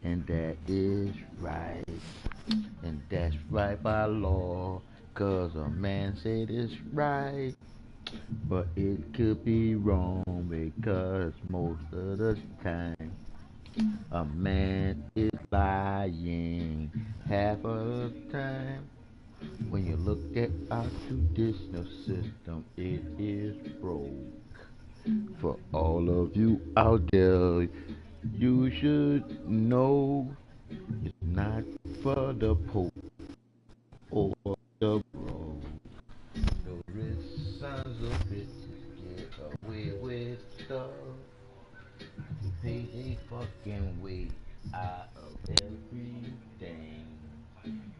and that is right. And that's right by law, 'cause a man said it's right. But it could be wrong because most of the time a man is lying half of the time. When you look at our traditional system, it is broke. For all of you out there, you should know it's not for the poor or the broke. The rich sons of bitches get away with stuff. Pay they fucking way out of everything.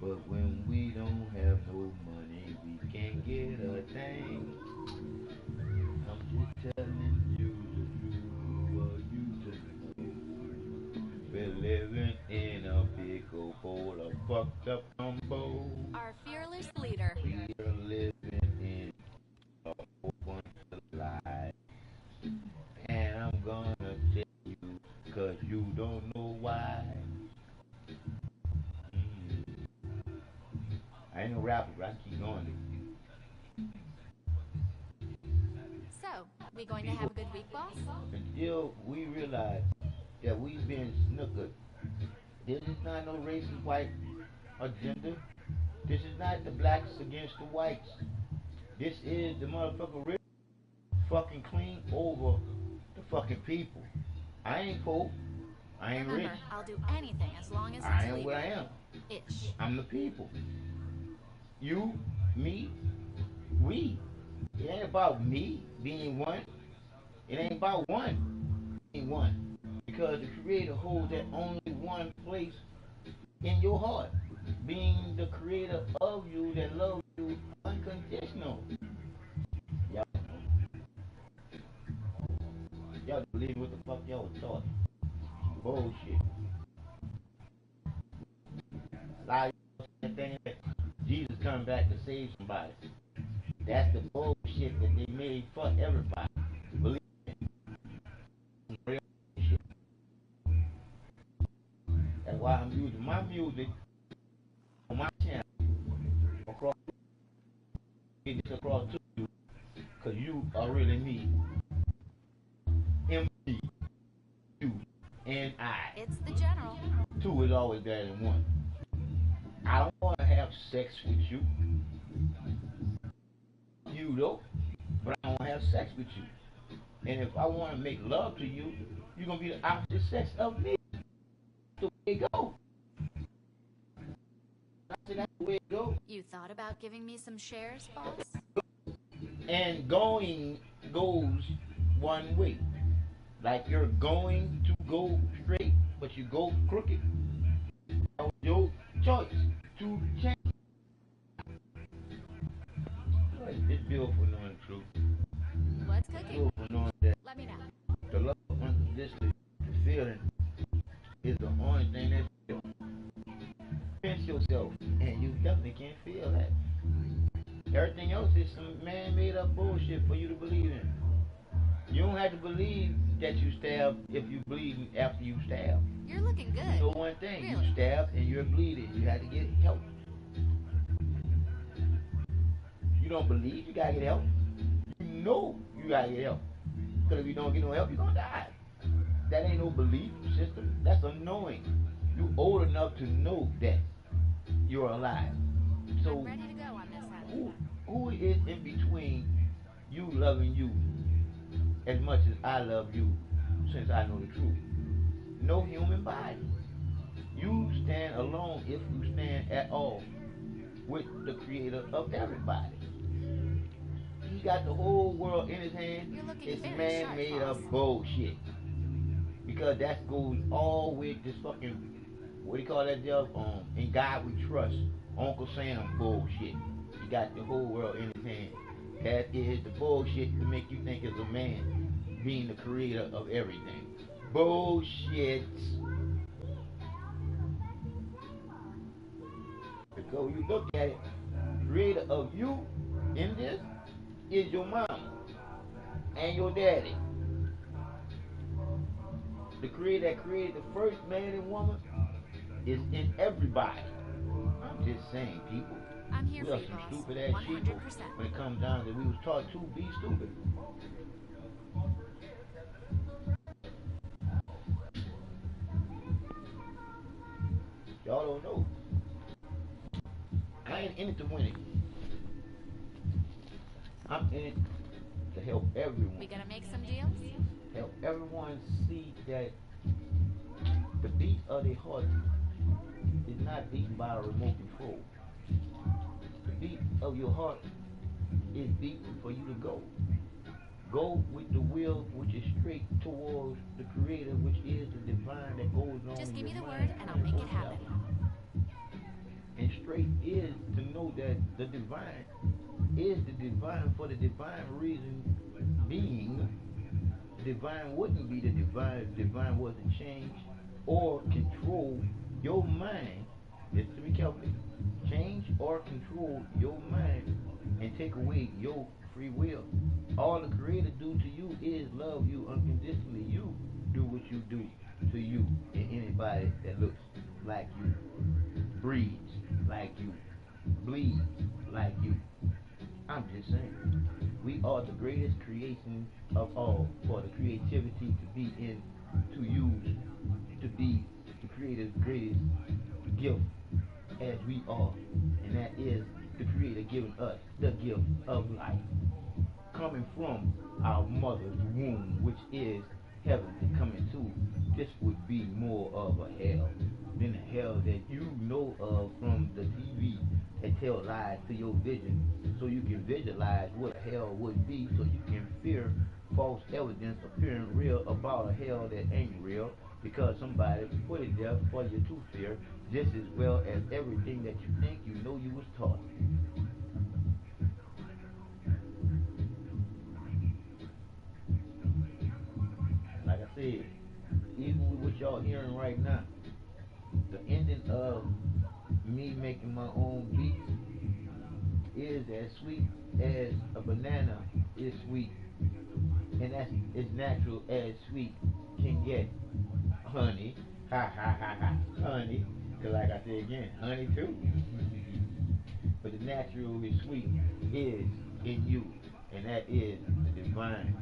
But when we don't have no money, we can't get a thing. I'm just telling you the truth for you to know. We're living in a big old bowl of fucked up gumbo. Our fearless leader. We are living in a whole bunch of lies. And I'm gonna tell you, 'cause you don't know why. I ain't no rapper, but I keep going. So, we going to have a good week, boss? Until we realize that we've been snookered. This is not no racist white agenda. This is not the blacks against the whites. This is the motherfucker rip fucking clean over the fucking people. I ain't poor. I ain't Remember, rich. I'll do anything as long as I it's am legal. what I am. Ish. I'm the people. You, me, we. It ain't about me being one. It ain't about one being one. Because the Creator holds that only one place in your heart. Being the Creator of you that loves you unconditional. Y'all y'all believe what the fuck y'all was taught. Bullshit. Lie thing that Jesus coming back to save somebody. That's the bullshit that they made for everybody. Believe in real shit. That's why I'm using my music on my channel across get this across to you, cause you are really me. MD, you, and I. It's the general. Two is always better than one. I don't want to have sex with you. You though, but I don't want to have sex with you. And if I want to make love to you, you're gonna be the opposite sex of me. That's the way it goes. I said that's the way it goes. You thought about giving me some shares, boss? And going goes one way. Like you're going to go straight, but you go crooked. That was your choice to change. It's beautiful knowing the truth. What's It's cooking? beautiful knowing that Let me know. the love unconditionally, the feeling is the only thing that's real. Pinch yourself, and you definitely can't feel that. Everything else is some man-made up bullshit for you to believe in. You don't have to believe that you stabbed if you bleed after you stab. You're looking good. You know one thing, Really? you stabbed and you're bleeding. You had to get help. You don't believe you gotta get help. You know you gotta get help. Because if you don't get no help, you're gonna die. That ain't no belief system. That's a knowing. You old enough to know that you're alive. So I'm ready to go on this one. who is in between you loving you as much as I love you since I know the truth? No human body. You stand alone if you stand at all with the creator of everybody. He got the whole world in his hand, You're looking it's very sharp, man-made boss. up bullshit. Because that goes all with this fucking, what do you call that job? In God we trust. Uncle Sam bullshit. He got the whole world in his hand. That is the bullshit to make you think as a man being the creator of everything. Bullshit. Because you look at it, the creator of you in this is your mama and your daddy. The creator that created the first man and woman is in everybody. I'm just saying, people. I'm here We for are you, some boss. stupid ass people 100%. when it comes down to we was taught to be stupid. Y'all don't know. I ain't in it to win it. I'm in it to help everyone. We gonna make some deals? Help everyone see that the beat of their heart is not beaten by a remote control. The beat of your heart is beating for you to go. Go with the will which is straight towards the creator, which is the divine that goes on Just in give me your the mind word and I'll make it 24/7. happen. And straight is to know that the divine is the divine for the divine reason being. The divine wouldn't be the divine if the divine wasn't changed or control your mind. Listen to me carefully. Change or control your mind and take away your free will. All the creator do to you is love you unconditionally. You do what you do to you and anybody that looks like you, breathes like you, bleeds like you. I'm just saying. We are the greatest creation of all for the creativity to be in, to use, to be the creator's greatest gift as we are. And that is the creator giving us the gift of life. Coming from our mother's womb, which is heaven, and coming to this would be more of a hell than the hell that you know of from the TV that tell lies to your vision, so you can visualize what a hell would be, so you can fear false evidence appearing real about a hell that ain't real, because somebody put it there for you to fear, just as well as everything that you think you know you was taught. Like I said, even with what y'all hearing right now, the ending of me making my own beats is as sweet as a banana is sweet, and that's as natural as sweet can get. Honey, ha ha ha ha, honey, cause like I said again, honey too. But the natural is sweet is in you, and that is the divine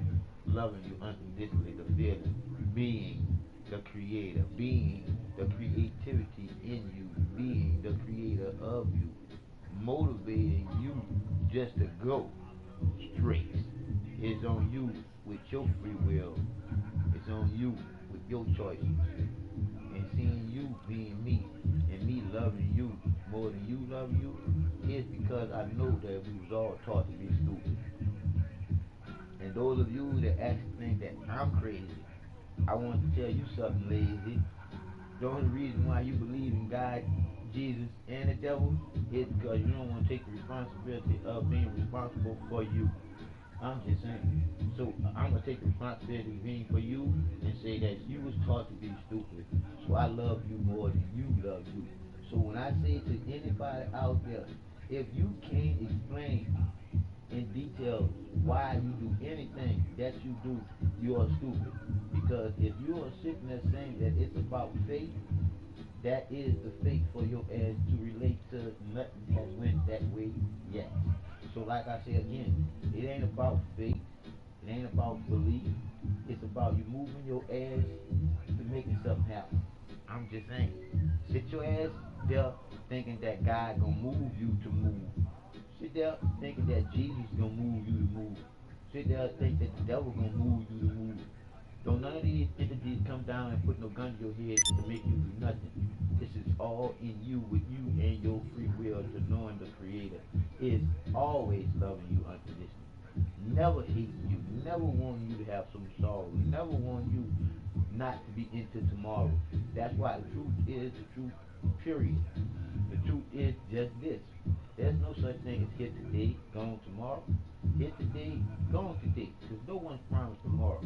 loving you unconditionally, the feeling, being the creator, being the creativity in you, being the creator of you, motivating you just to go straight. It's on you with your free will. It's on you with your choices. And seeing you being me and me loving you more than you love you is because I know that we was all taught to be stupid. And those of you that actually think that I'm crazy, I want to tell you something, lazy. The only reason why you believe in God, Jesus, and the devil is because you don't want to take the responsibility of being responsible for you. I'm just saying. So I'm gonna take the responsibility of being for you and say that you was taught to be stupid. So I love you more than you love you. So when I say to anybody out there, if you can't explain in detail why you do anything that you do, you are stupid. Because if you are sitting there saying that it's about faith, that is the faith for your ass to relate to nothing has went that way yet. So like I say again, it ain't about faith, it ain't about belief, it's about you moving your ass to making something happen. I'm just saying, sit your ass there thinking that God gonna move you to move. Sit there thinking that Jesus gonna move you to move. Sit there think that the devil gonna move you to move. Don't none of these entities come down and put no gun to your head to make you do nothing. This is all in you with you and your free will to knowing the creator is always loving you unconditionally. never hating you, never wanting you to have some sorrow, never wanting you not to be into tomorrow. That's why the truth is the truth, period. The truth is just this. There's no such thing as here today, gone tomorrow. Here today, gone today. Because no one's promised tomorrow.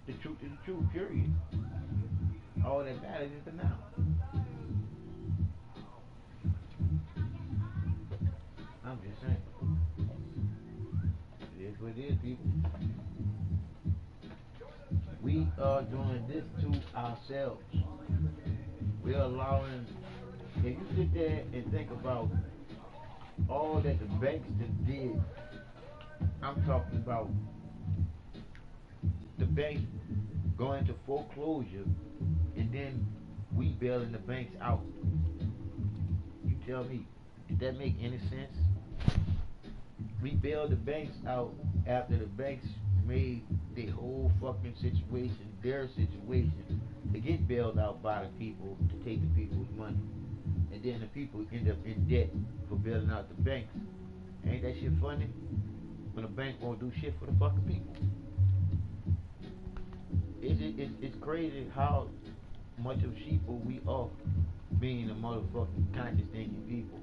The truth is the truth, period. All that matters is the now. I'm just saying. It is what it is, people. We are doing this to ourselves. We're allowing. Can you sit there and think about all that the banks that did? I'm talking about the banks going to foreclosure and then we bailing the banks out. You tell me, did that make any sense? We bailed the banks out after the banks made the whole fucking situation, their situation, to get bailed out by the people, to take the people's money. And then the people end up in debt for bailing out the banks. Ain't that shit funny? When a bank won't do shit for the fucking people. It's crazy how much of sheeple we are, being a motherfucking conscious thinking people.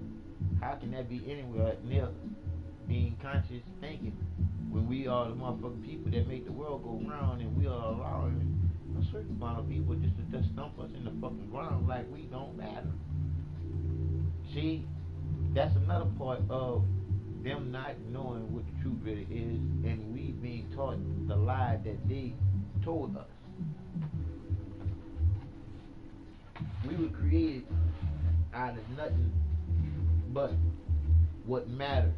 How can that be anywhere near being conscious thinking when we are the motherfucking people that make the world go round and we are allowing a certain amount of people just stump us in the fucking ground like we don't matter? See, that's another part of them not knowing what the truth really is and we being taught the lie that they told us. We were created out of nothing but what matters.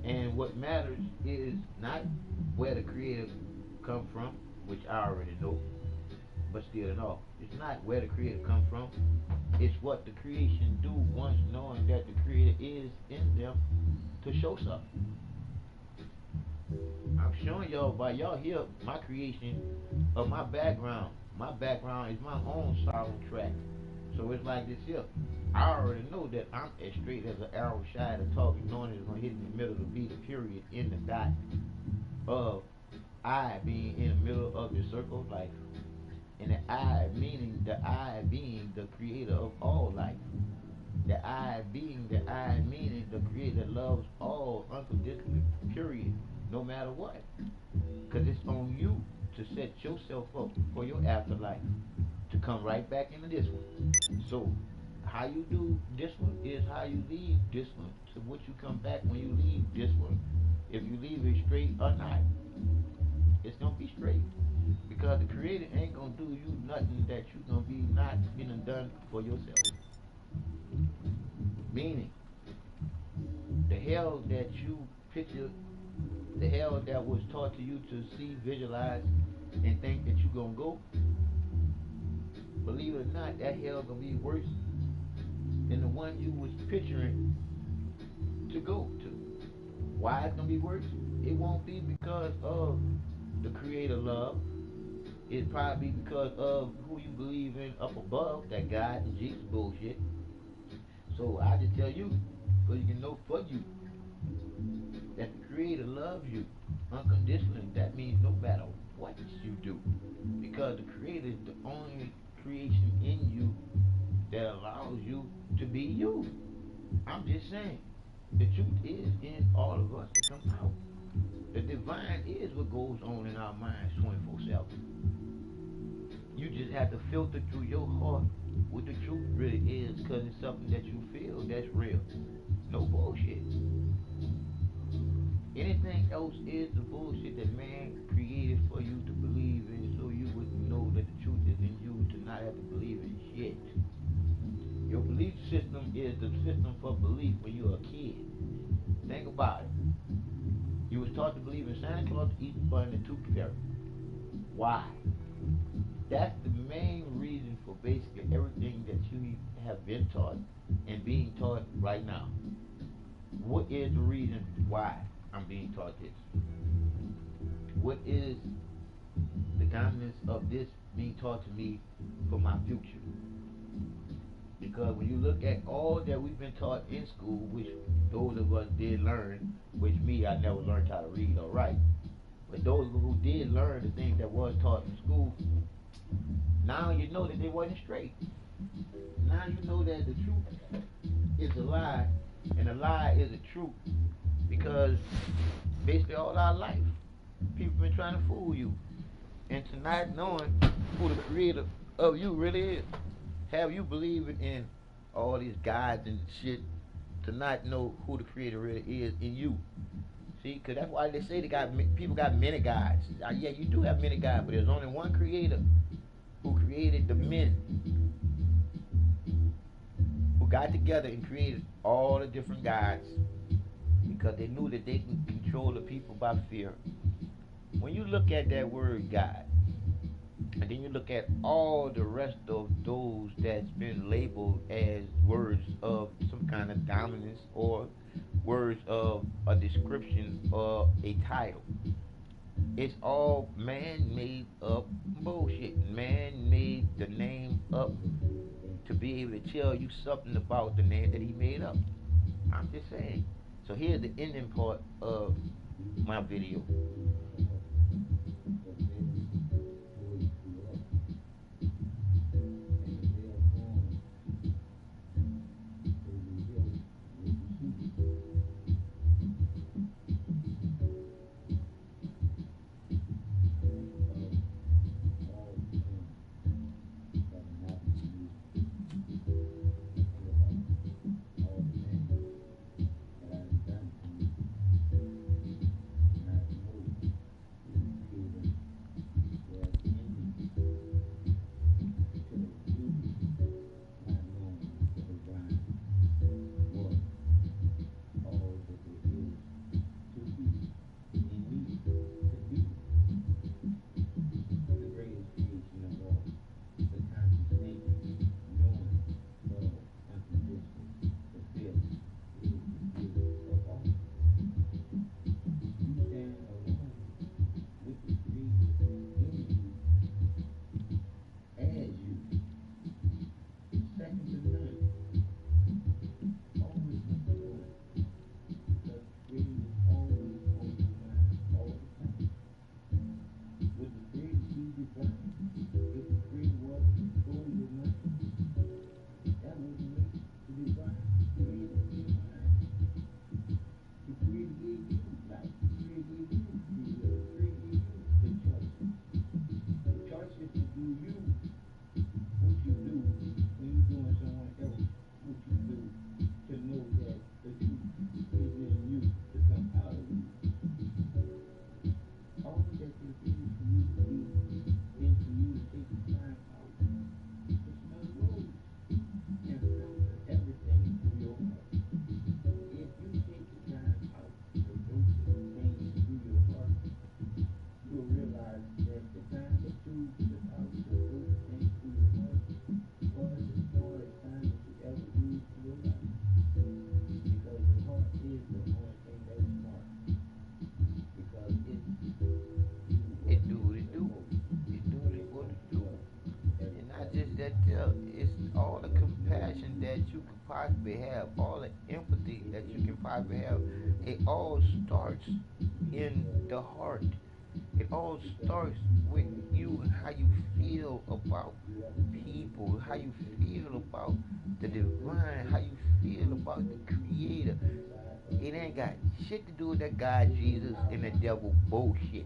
And what matters is not where the creator come from, which I already know, but still in all. It's not where the creator come from. It's what the creation do once knowing that the creator is in them to show something. I'm showing y'all by y'all hear my creation of my background. My background is my own soundtrack. So it's like this here. I already know that I'm as straight as an arrow shy to talking, knowing it's gonna hit in the middle of the beat, a period in the dot of I being in the middle of the circle of life. And the I meaning the I being the creator of all life. The I being the I meaning the creator that loves all unconditionally, period, no matter what. Because it's on you to set yourself up for your afterlife to come right back into this one. So, how you do this one is how you leave this one. So, what you come back when you leave this one. If you leave it straight or not, it's gonna be straight. Because the Creator ain't gonna do you nothing that you gonna be not getting done for yourself. Meaning, the hell that you picture, the hell that was taught to you to see, visualize, and think that you gonna go, believe it or not, that hell gonna be worse than the one you was picturing to go to. Why it's gonna be worse? It won't be because of the creator love. It's probably because of who you believe in up above, that God and Jesus bullshit. So I just tell you, so you can know for you, that the creator loves you unconditionally. That means no matter what you do. Because the creator is the only creation in you that allows you to be you. I'm just saying, the truth is in all of us to come out. The divine is what goes on in our minds 24/7. You just have to filter through your heart what the truth really is, because it's something that you feel that's real. No bullshit. Anything else is the bullshit that man created for you to believe in, so you wouldn't know that the truth is in you to not have to believe in shit. Your belief system is the system for belief when you were a kid. Think about it. You was taught to believe in Santa Claus, the Easter Bunny, and the Tooth Fairy. Why? That's the main reason for basically everything that you have been taught and being taught right now. What is the reason why I'm being taught this? What is the kindness of this being taught to me for my future? Because when you look at all that we've been taught in school, which those of us did learn, which me, I never learned how to read or write. But those who did learn the things that was taught in school, now you know that they wasn't straight. Now you know that the truth is a lie, and a lie is a truth. Because basically all our life, people been trying to fool you. And tonight knowing who the creator of you really is, have you believing in all these gods and shit to not know who the creator really is in you. See, because that's why they say people got many gods. Yeah, you do have many gods, but there's only one creator who created the men who got together and created all the different gods because they knew that they can control the people by fear. When you look at that word God, and then you look at all the rest of those that's been labeled as words of some kind of dominance or words of a description or a title. It's all man-made up bullshit. Man made the name up to be able to tell you something about the name that he made up. I'm just saying. So here's the ending part of my video. It's all the compassion that you could possibly have, all the empathy that you can possibly have. It all starts in the heart. It all starts with you and how you feel about people, how you feel about the divine, how you feel about the creator. It ain't got shit to do with that God Jesus and the devil bullshit.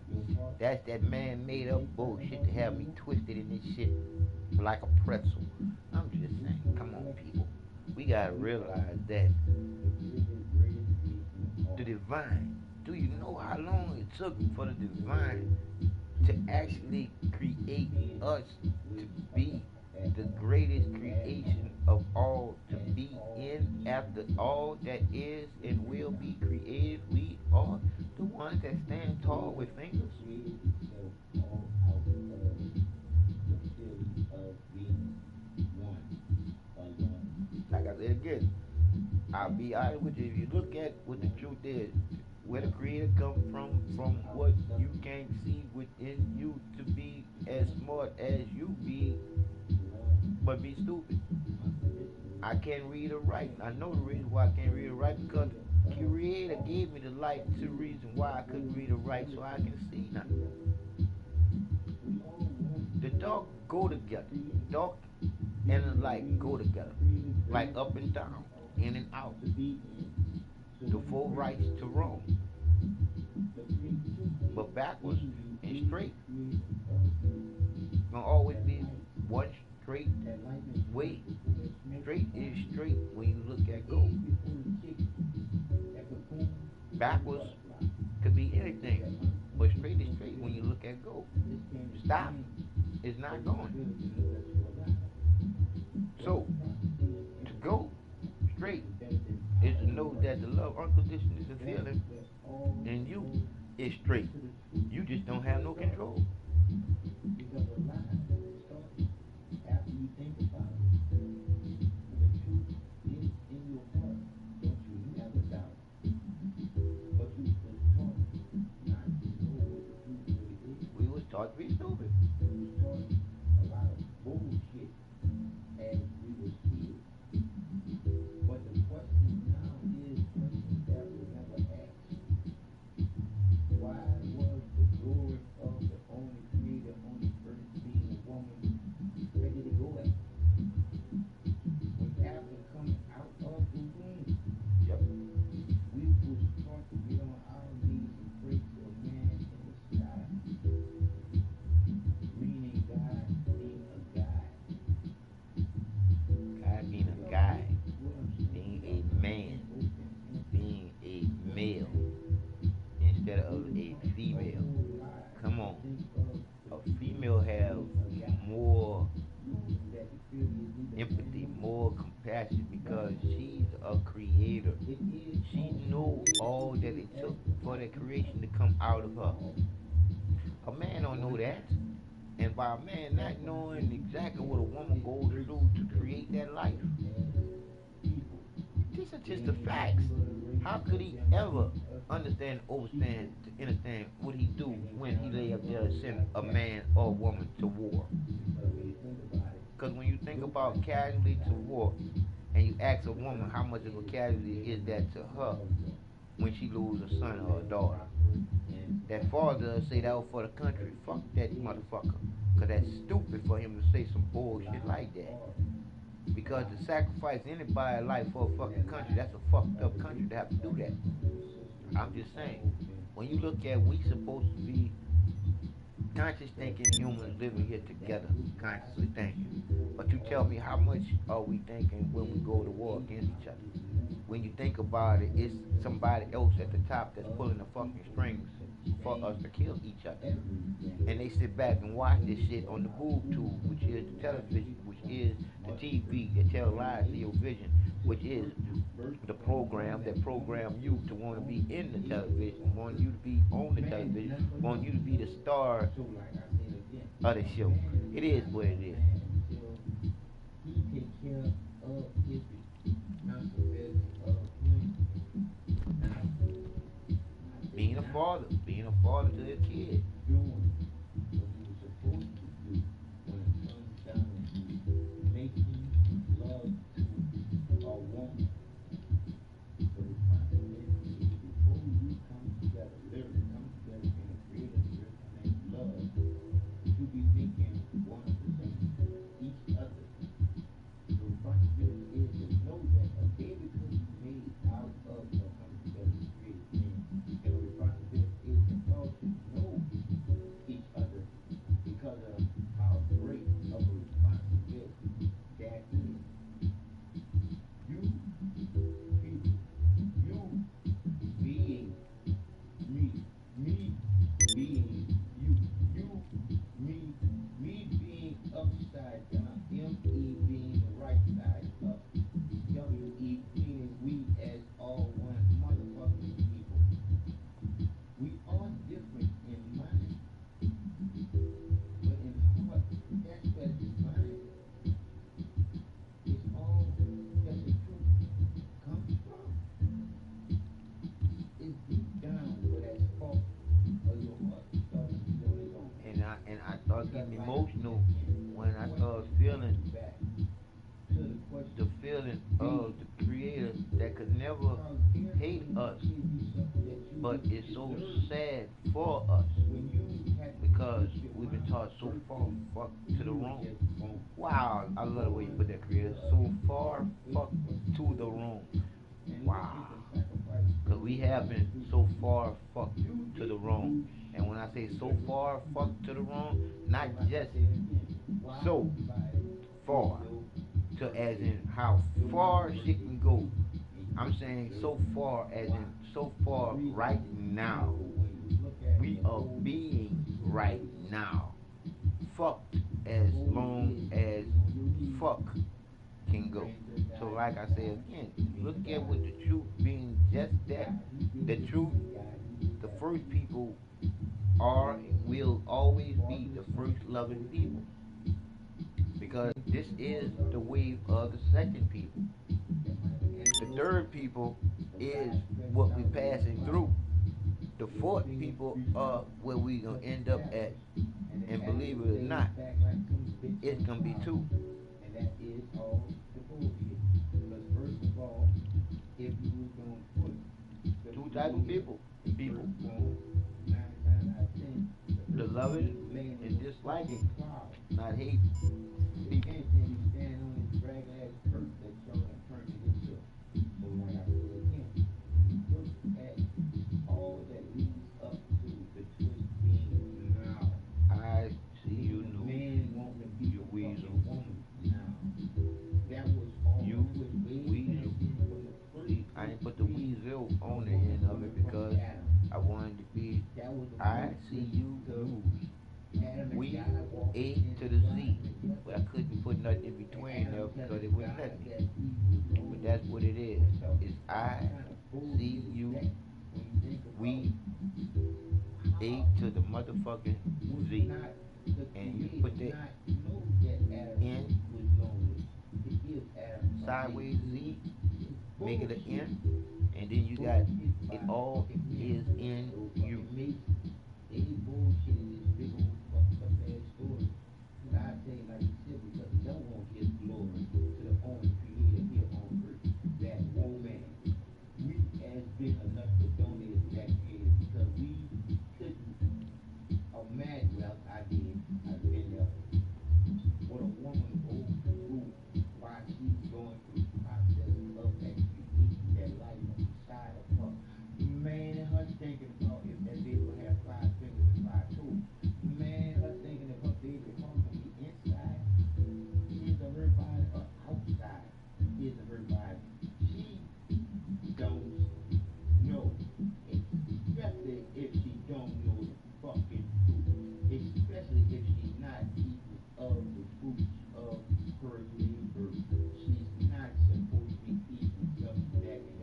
That's that man made up bullshit to have me twisted in this shit like a pretzel. I'm just saying, come on people. We gotta realize that the divine, do you know how long it took for the divine to actually create us to be the greatest creation of all, to be in after all that is and will be created? We are the ones that stand tall with fingers. Like I said again, I'll be honest with you. If you look at what the truth is, where the creator come from what you can't see within you to be as smart as you be, but be stupid. I can't read or write. I know the reason why I can't read or write because the Creator gave me the light to the reason why I couldn't read or write so I can see now. The dark go together. Dark and the light go together. Like up and down, in and out. The full rights to wrong. But backwards and straight. Gonna always be one straight way. Straight is straight when you look at go. Backwards could be anything. But straight is straight when you look at go. Stop is not going. So to go straight is to know that the love unconditional is a feeling and you is straight. You just don't have no control. We was taught to be stupid. God being a guy, being a man, being a male instead of a female. Come on. A female have more empathy, more compassion because she's a creator. She know all that it took for that creation to come out of her. A man don't know that. And by a man not knowing exactly what a woman goes through to create that life, these are just the facts. How could he ever understand, understand what he do when he lay up there and send a man or a woman to war? Because when you think about casualty to war, and you ask a woman how much of a casualty is that to her when she loses a son or a daughter, that father say that was for the country. Fuck that motherfucker. Because that's stupid for him to say some bullshit like that. Because to sacrifice anybody's life for a fucking country, that's a fucked up country to have to do that. I'm just saying, when you look at we supposed to be conscious thinking humans living here together, consciously thinking. But you tell me how much are we thinking when we go to war against each other? When you think about it, it's somebody else at the top that's pulling the fucking strings for us to kill each other. And they sit back and watch this shit on the boob tube, which is the television, which is the TV that tell lies to your vision, which is the program that program you to want to be in the television, want you to be on the television, want you to be the star of the show. It is what it is. Being a father to a kid. And I start getting emotional when I start feeling it's so sad for us because we've been taught so far fuck to the wrong. Wow, I love the way you put that, Chris. So far fuck to the wrong. Wow. Because we have been so far fucked to the wrong. And when I say so far fucked to the wrong, not just so far to as in how far shit can go. I'm saying so far as in so far right now. We are being right now. Fucked as long as fuck can go. So like I said again, look at what the truth being just that. The truth, the first people are and will always be the first loving people. Because this is the wave of the second people. The third people is what we passing through. The fourth people are where we gonna end up at. And believe it or not, it's gonna be two. Two type of people. People. The loving and disliking. Not hate. People. I see you new. You weasel. You weasel. See, I ain't put the weasel on the end of it because I wanted to be I see you lose. We A to the Z. But I couldn't put nothing in between there because it wouldn't let me. But that's what it is. It's I see you we A to the motherfucking Z. And you put that in sideways Z, make it an N, and then you got it all is in you.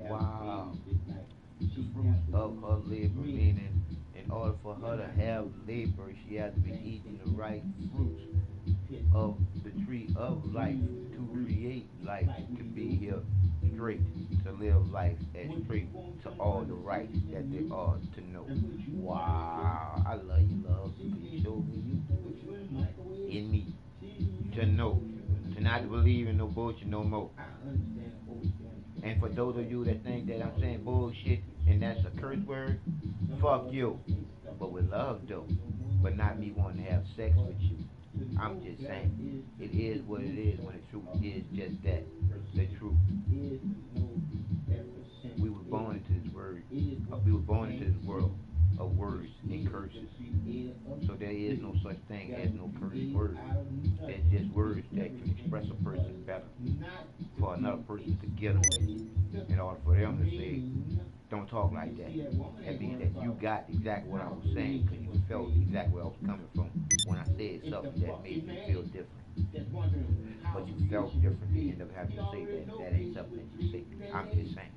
Wow. The fruits of her labor, meaning in order for her to have labor, she had to be eating the right fruits of the tree of life to create life, to be here straight, to live life as straight to all the rights that there are to know. Wow, I love you, love, because you showed me you in me to know, to not believe in no bullshit no more. And for those of you that think that I'm saying bullshit and that's a curse word, fuck you. But with love though, but not me wanting to have sex with you. I'm just saying, it is what it is when the truth is just that, the truth. We were born into this word, we were born into this world of words and curses. So there is no such thing as no curse word. There's just words that can express a person better for another person to get them. In order for them to say, don't talk like that. That means that you got exactly what I was saying because you felt exactly where I was coming from when I said something that made you feel different. But you felt different. You end up having to say that. That ain't something that you say. I'm just saying.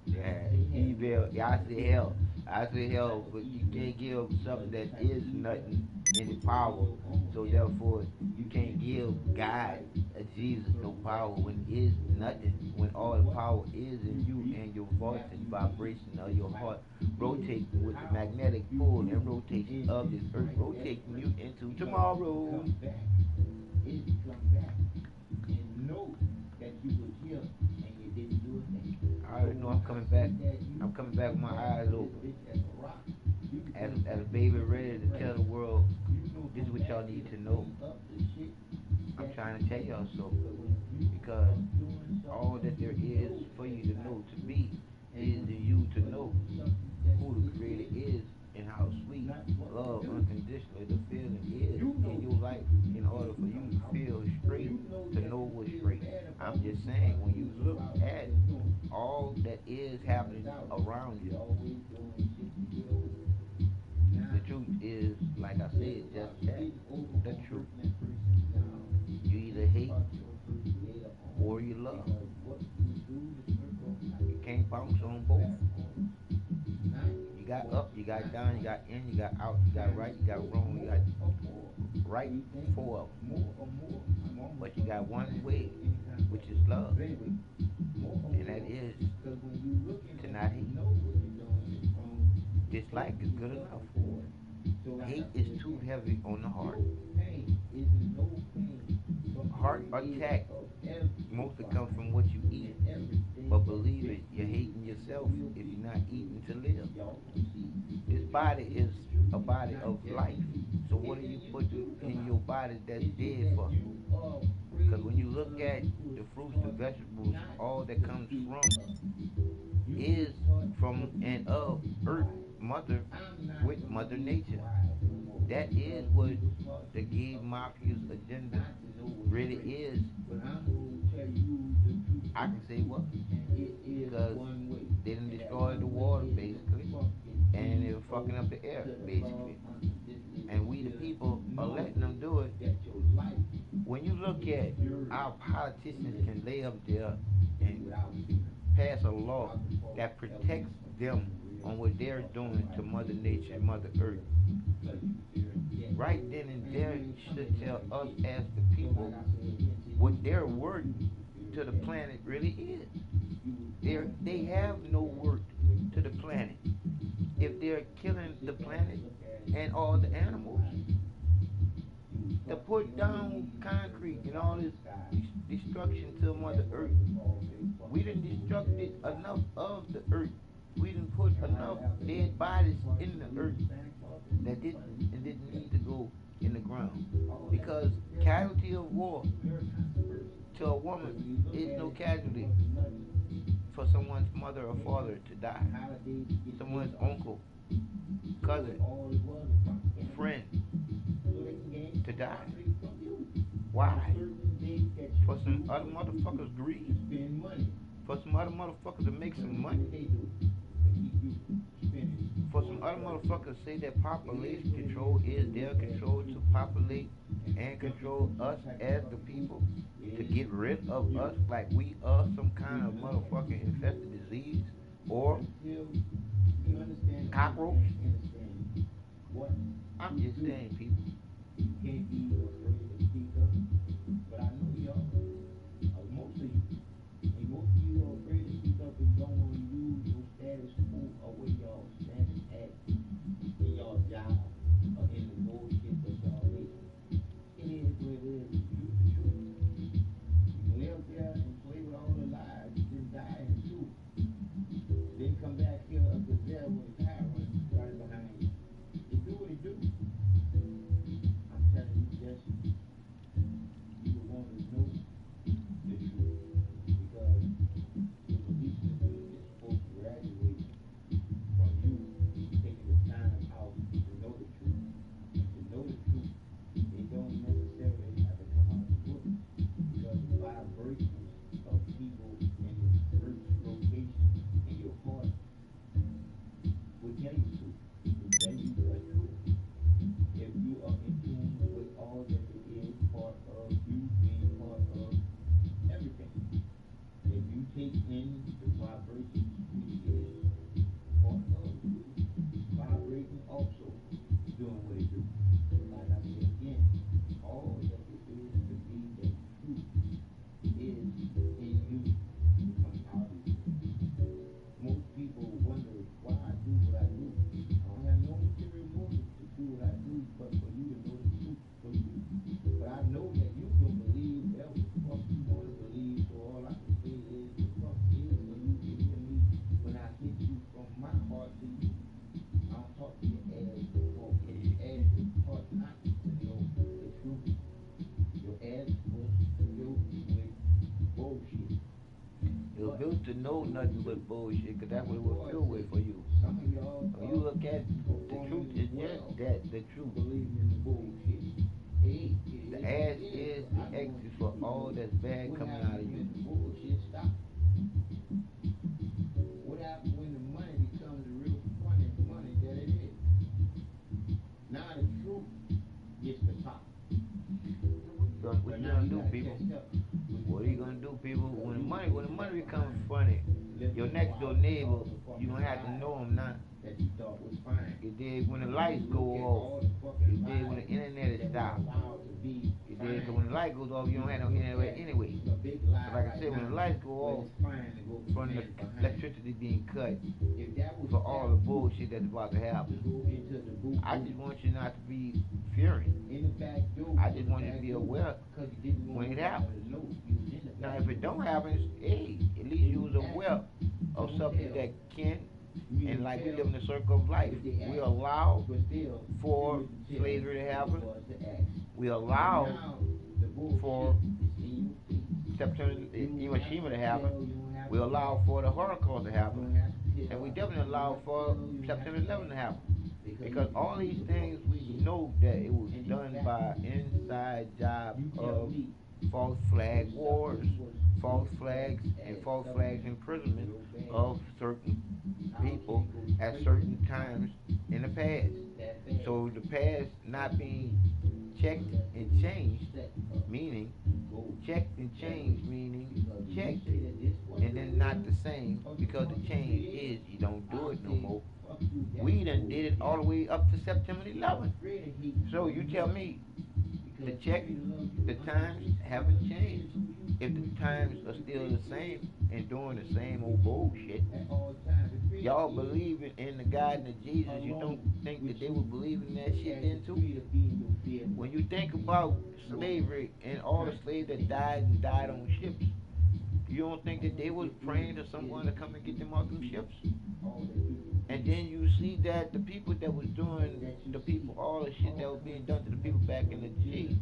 Yeah, evil. Yeah, I say hell. I say hell, but you can't give something that is nothing any power. So therefore, you can't give God, Jesus, no power when is nothing. When all the power is in you and your voice and vibration of your heart rotating with the magnetic pull and rotation of this earth, rotating you into tomorrow. I already know I'm coming back. I'm coming back with my eyes open. As a baby ready to tell the world, this is what y'all need to know. I'm trying to tell y'all so. Because all that there is for you to know to be is in you to know who the creator is and how sweet love unconditionally the feeling is in your life in order for you to feel straight, to know what's straight. I'm just saying, when you look at all that is happening around you, the truth is, like I said, just that, the truth. You either hate or you love. You can't bounce on both. You got up, you got down, you got in, you got out, you got right, you got wrong, you got right, four of them. But you got one way, which is love. And that is to not hate. Dislike is good enough. Hate is too heavy on the heart. Heart attack mostly comes from what you eat. But believe it, you're hating yourself if you're not eating to live. This body is a body of life. So what are you putting in your body that's dead for? Because when you look at the fruits, the vegetables, all that comes from is from and of Earth, Mother, with Mother Nature. That is what the gay mafia's agenda really is. I can say what? Because they done destroyed the water, basically, and they were fucking up the air, basically. And we, the people, are letting them do it. When you look at our politicians can lay up there and pass a law that protects them on what they're doing to Mother Nature and Mother Earth, right then and there should tell us as the people what their worth to the planet really is. They have no worth to the planet if they're killing the planet and all the animals. To put down concrete and all this destruction to Mother Earth, we done destructed enough of the earth. We done put enough dead bodies in the earth that didn't need to go in the ground. Because casualty of war to a woman is no casualty for someone's mother or father to die, someone's uncle, cousin, friend to die. Why? For some other motherfuckers greed. For some other motherfuckers to make some money. For some other motherfuckers say that population control is their control to populate and control us as the people, to get rid of us like we are some kind of motherfucking infested disease or cockroach. I'm just saying, people. but for you to know the truth for you. But I know that you can believe whatever the fuck you want to believe, so all I can say is the fuck is when you can hear me, when I hit you from my heart to you. I don't talk to your ass before, because your ass is taught not to know the truth. Your ass was filled with bullshit. It was built to know nothing but bullshit, because that's what it was filled with for you. When you look at the truth, is just that, the truth. Believing in the bullshit. The ass is the exit for all that's bad coming out of you. Bullshit stop. What happens when the money becomes the real funny money that it is? Now the truth gets the top. So what you gonna do, people? What are you gonna do, people? When the money becomes funny, your next door neighbor, you don't have to know him now. That you thought was fine. You did when the lights go off. You did when the internet is stopped. You did because when the light goes off, you don't have no internet anyway. So like I said, when the lights go off, from the electricity being cut, for all the bullshit that's about to happen, I just want you not to be fearing. I just want you to be aware when it happens. Now, if it don't happen, hey, at least you was aware of something that can. And like we live in the circle of life, we allow for slavery to happen. We allow for September Hiroshima to happen. We allow for the Holocaust to happen. And we definitely allow for September 11 to happen. Because all these things, we know that it was done by inside job of false flag wars, false flags, and false flags imprisonment of certain people at certain times in the past. So the past not being checked and changed, meaning checked and changed, meaning checked, and then not the same, because the change is you don't do it no more. We done did it all the way up to September 11th. So you tell me, the check, the times haven't changed. If the times are still the same and doing the same old bullshit, y'all believing in the God and the Jesus, you don't think that they were believing that shit then too? When you think about slavery and all the slaves that died on ships, you don't think that they was praying to someone to come and get them off them ships? And then you see that the people that was doing the people, all the shit that was being done to the people back in the G,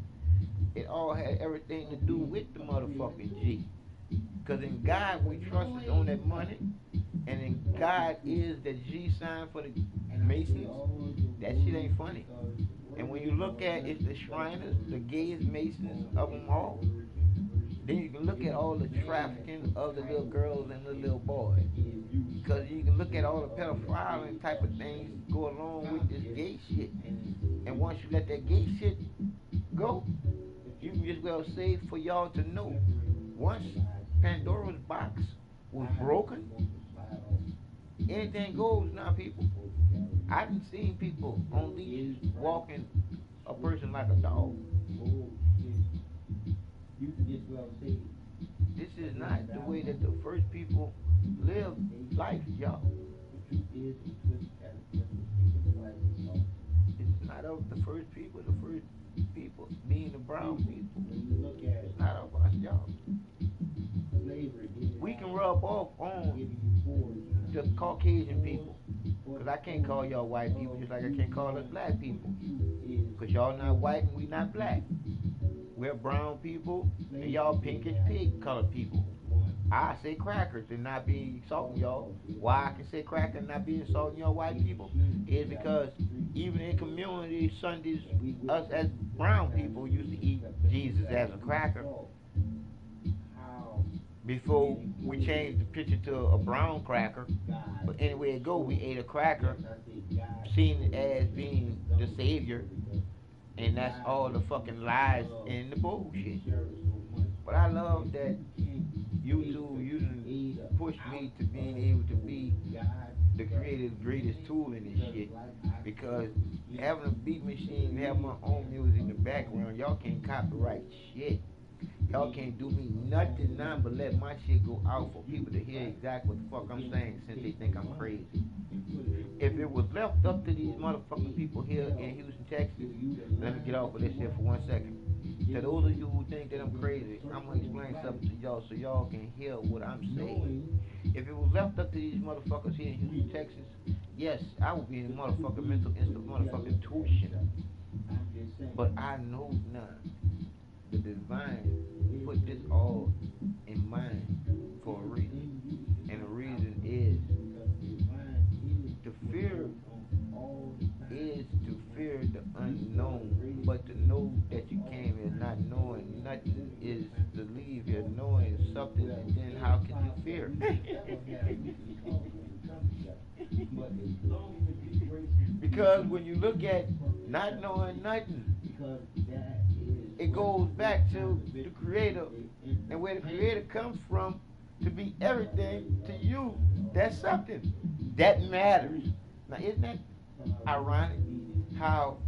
it all had everything to do with the motherfucking G. Because in God we trusted on that money, and in God is the G sign for the Masons. That shit ain't funny. And when you look at it's the Shriners, the gayest Masons of them all, then you can look at all the trafficking of the little girls and the little boys. Because you can look at all the pedophiling type of things go along with this gay shit. And once you let that gay shit go, you can just well say for y'all to know, once Pandora's box was broken, anything goes now, people. I done seen people on leashes walking a person like a dog. This is not the way that the first people lived life, y'all. It's not of the first people. The first people being the brown people. It's not of us, y'all. We can rub off on the Caucasian people, because I can't call y'all white people just like I can't call us black people, because y'all not white and we not black. We're brown people and y'all pinkish pig colored people. I say crackers and not be insulting y'all. Why I can say cracker and not be insulting y'all white people is because even in community Sundays, us as brown people used to eat Jesus as a cracker. Before we changed the picture to a brown cracker. But anyway it go, we ate a cracker, seen as being the savior, and that's all the fucking lies and the bullshit. But I love that you done pushed me to being able to be the creative greatest tool in this shit. Because having a beat machine, having my own music in the background, y'all can't copyright shit. Y'all can't do me nothing now but let my shit go out for people to hear exactly what the fuck I'm saying since they think I'm crazy. If it was left up to these motherfucking people here in Houston, Texas, let me get off of this here for 1 second. To those of you who think that I'm crazy, I'm gonna explain something to y'all so y'all can hear what I'm saying. If it was left up to these motherfuckers here in Houston, Texas, yes, I would be in motherfucking mental motherfucking tuition. But I know now the divine put this all in mind for a reason. And the reason is to fear is to fear the unknown, but to know that you came here not knowing nothing is to leave here knowing something, and then how can you fear? Because when you look at not knowing nothing, it goes back to the Creator, and where the Creator comes from to be everything to you. That's something that matters. Now, isn't that ironic how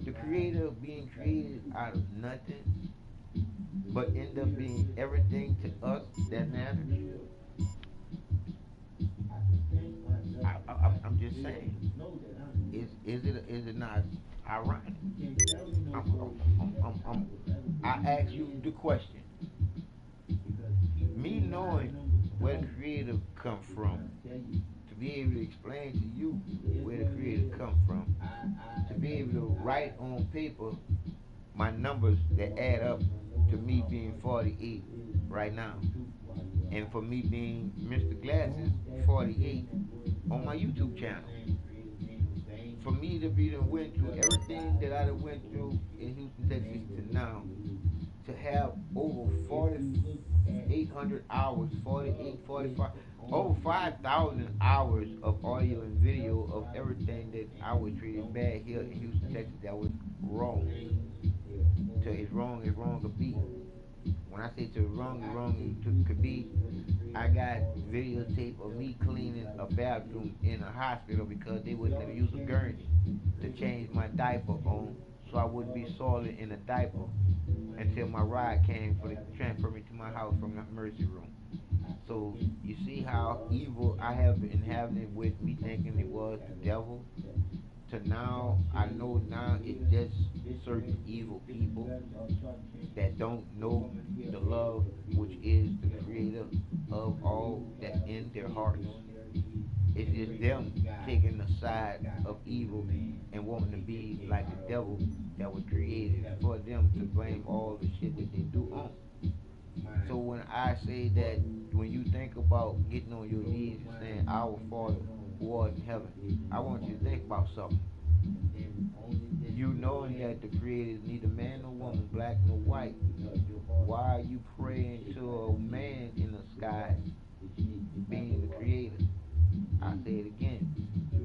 the Creator being created out of nothing, but end up being everything to us that matters? I'm just saying. Is it not ironic? I ask you the question. Me knowing where the Creator come from, to be able to explain to you where the Creator come from, to be able to write on paper my numbers that add up to me being 48 right now, and for me being Mr. Glasses 48 on my YouTube channel. For me to be done went through everything that I done went through in Houston, Texas to now, to have over 4,800 hours, 48, 45, over 5,000 hours of audio and video of everything that I was treated bad here in Houston, Texas that was wrong. To as wrong could be. When I say to wrong could be, I got videotape of me cleaning a bathroom in a hospital because they wouldn't let me use a gurney to change my diaper on, so I wouldn't be soiling in a diaper until my ride came for to transfer me to my house from the emergency room. So you see how evil I have been having it with me thinking it was the devil, to now I know now it's just certain evil people that don't know the love which is the Creator of all that's in their hearts. It's just them taking the side of evil and wanting to be like the devil that was created for them to blame all the shit that they do on. So when I say that, when you think about getting on your knees and saying, Our Father who art in heaven, I want you to think about something. You knowing that the Creator is neither man nor woman, black nor white. Why are you praying to a man in the sky being the Creator? I say it again.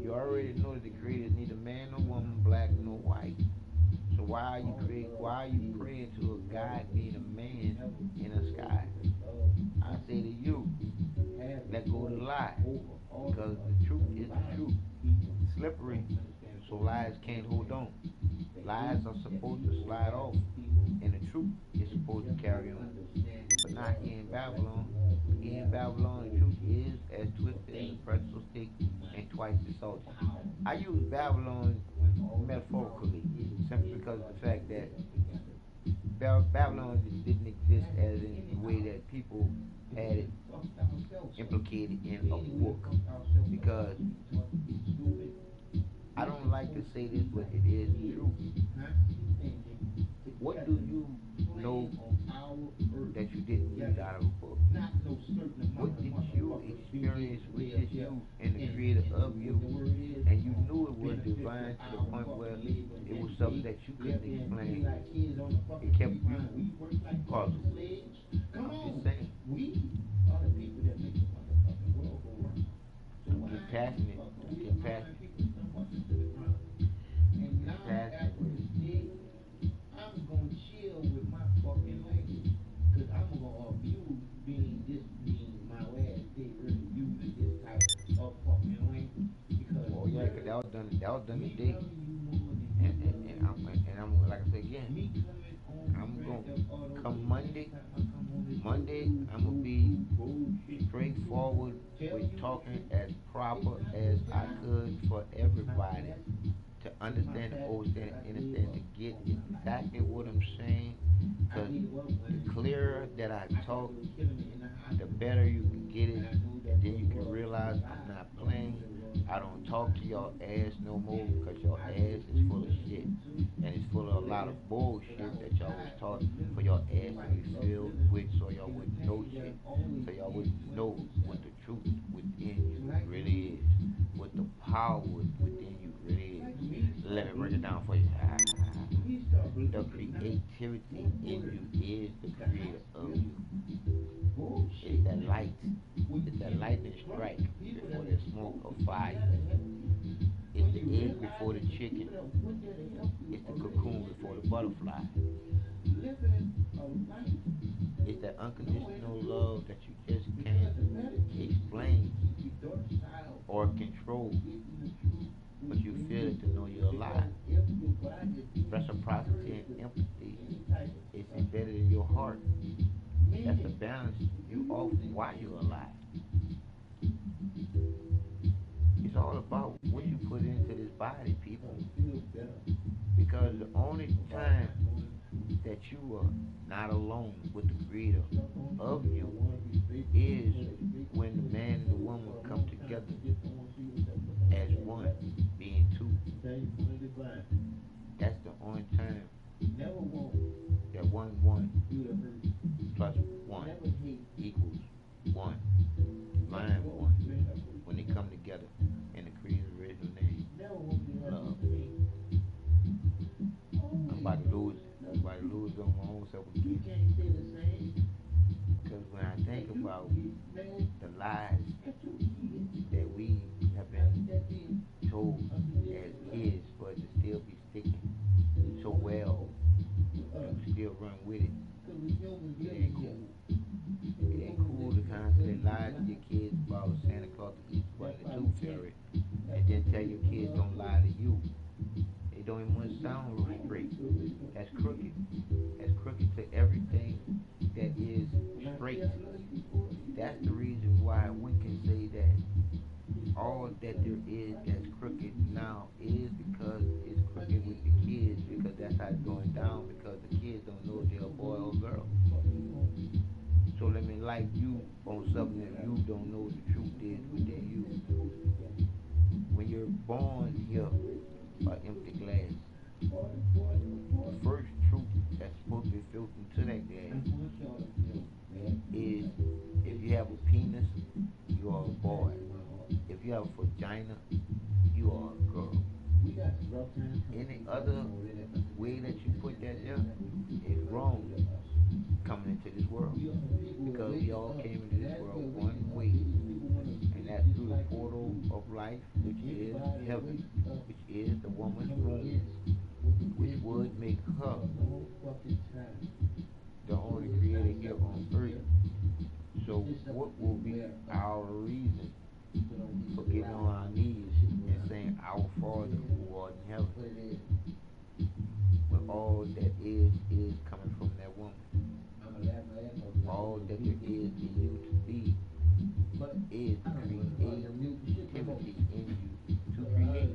You already know that the Creator is neither man nor woman, black nor white. So why are you praying to a God being a man in the sky? I say to you, let go of the lie. Because the truth is the truth. Slippery, so lies can't hold on. Lies are supposed to slide off, and the truth is supposed to carry on. But not here in Babylon. Here in Babylon, the truth is as twisted as a pretzel stick and twice as salty. I use Babylon metaphorically, simply because of the fact that Babylon didn't exist as in the way that people had it implicated in a book. Because I don't like to say this, but it is true. What do you know that you didn't read out of a book? What did you experience with just you and the Creator of you, and you knew it was divine to the point where it was something that you couldn't explain? It kept you puzzled. I'm just saying. Get passionate. Get passionate. Get passionate. I'm gonna chill with my fucking language, cause I'm gonna abuse being my last day really using this type of fucking language. Because oh yeah, cause that was done today. And I'm like I said again, I'm gonna come Monday. talking as proper as I could for everybody to understand, understand, understand, to get exactly what I'm saying. Because the clearer that I talk, the better you can get it, and then you can realize I'm not playing. I don't talk to y'all ass no more because your ass is full of shit. And it's full of a lot of bullshit that y'all was taught for your ass to be filled with so y'all wouldn't know shit. So y'all wouldn't know what the truth within you really is. What the power within you really is. Let me break it down for you. The creativity in you is the creator of you. It's that light. It's that lightning strike before the smoke of fire. It's the egg before the chicken. It's the cocoon before the butterfly. It's that unconditional love that you just can't explain or control, but you feel it to know you're alive. Reciprocity and empathy is embedded in your heart. That's the balance you off while you're alive. It's all about what you put into this body, people. Because the only time that you are not alone with the creator of you is when the man and the woman come together as one, being two. That's the only time that one plus one equals one. Line one. When they come together in the creator's original name, love. I'm about to lose it. I'm about to lose on my own self again. Because when I think about the lies that we have been told as kids, for it to still be sticking so well, you still run with it. It ain't cool. It ain't cool to constantly lie to your kids about Santa Claus, the Easter Bunny, the Tooth Fairy, and then tell your kids don't lie to you. They don't even want to sound real straight. That's crooked. That's crooked to everything that is straight. That's the reason why we can say that all that there is that's crooked now is because it's crooked with the kids, because that's how it's going down, because the kids don't know if they're a boy or a girl. So let me like you on something that you don't know the truth is within you. When you're born here, an empty glass, the first truth that's supposed to be filtered into that glass is if you have a penis, you are a boy. If you have a vagina, you are a girl. Any other way that you put that there is wrong coming into this world. Because we all came into this world one way. And that's through the portal of life, which is heaven, which is the woman's womb, which would make her the only creator here on earth. So what will be our reason for getting on our knees and saying, Our Father who art in heaven, when all that is coming from that woman? All that there is in you to be is creativity in you to create.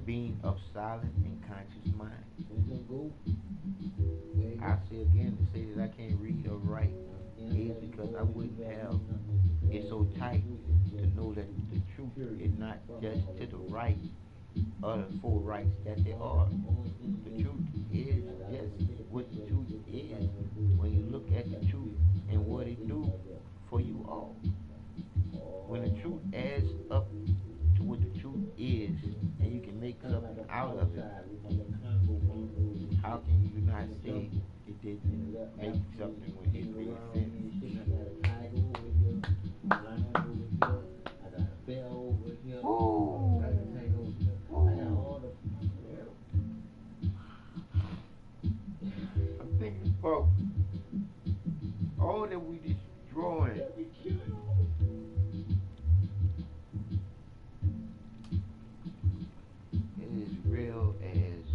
Being of silent and conscious mind. I say again to say that I can't read or write is because I wouldn't have it so tight to know that the truth is not just to the right or the full rights that there are. The truth is just what the truth is when you look at the truth and what it do for you all. When the truth adds up to what the truth is and you can make something out of it, how can you not say it didn't make something when it made sense? Ooh. I'm thinking about all that we destroying. It is real as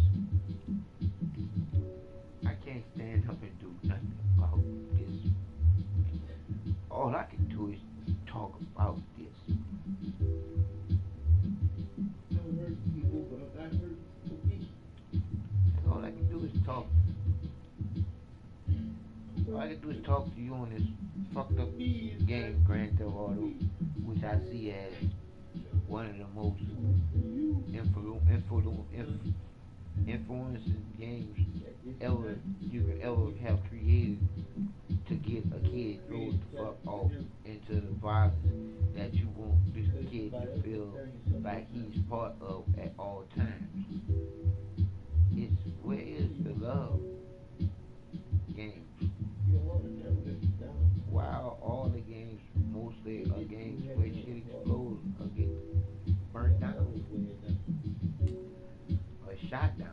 I can't stand up and do nothing about this. All I can do is talk about this. Don't hurt people, but if I hurt the people, All I can do is talk. All I can do is talk to you on this fucked up game, Grand Theft Auto, which I see as one of the most influencing games ever you could ever have created to get a kid thrown the fuck off into the violence that you want this kid to feel like he's part of at all times. It's where is the love games? While all the games mostly are games where shit explodes or get burnt down or shot down.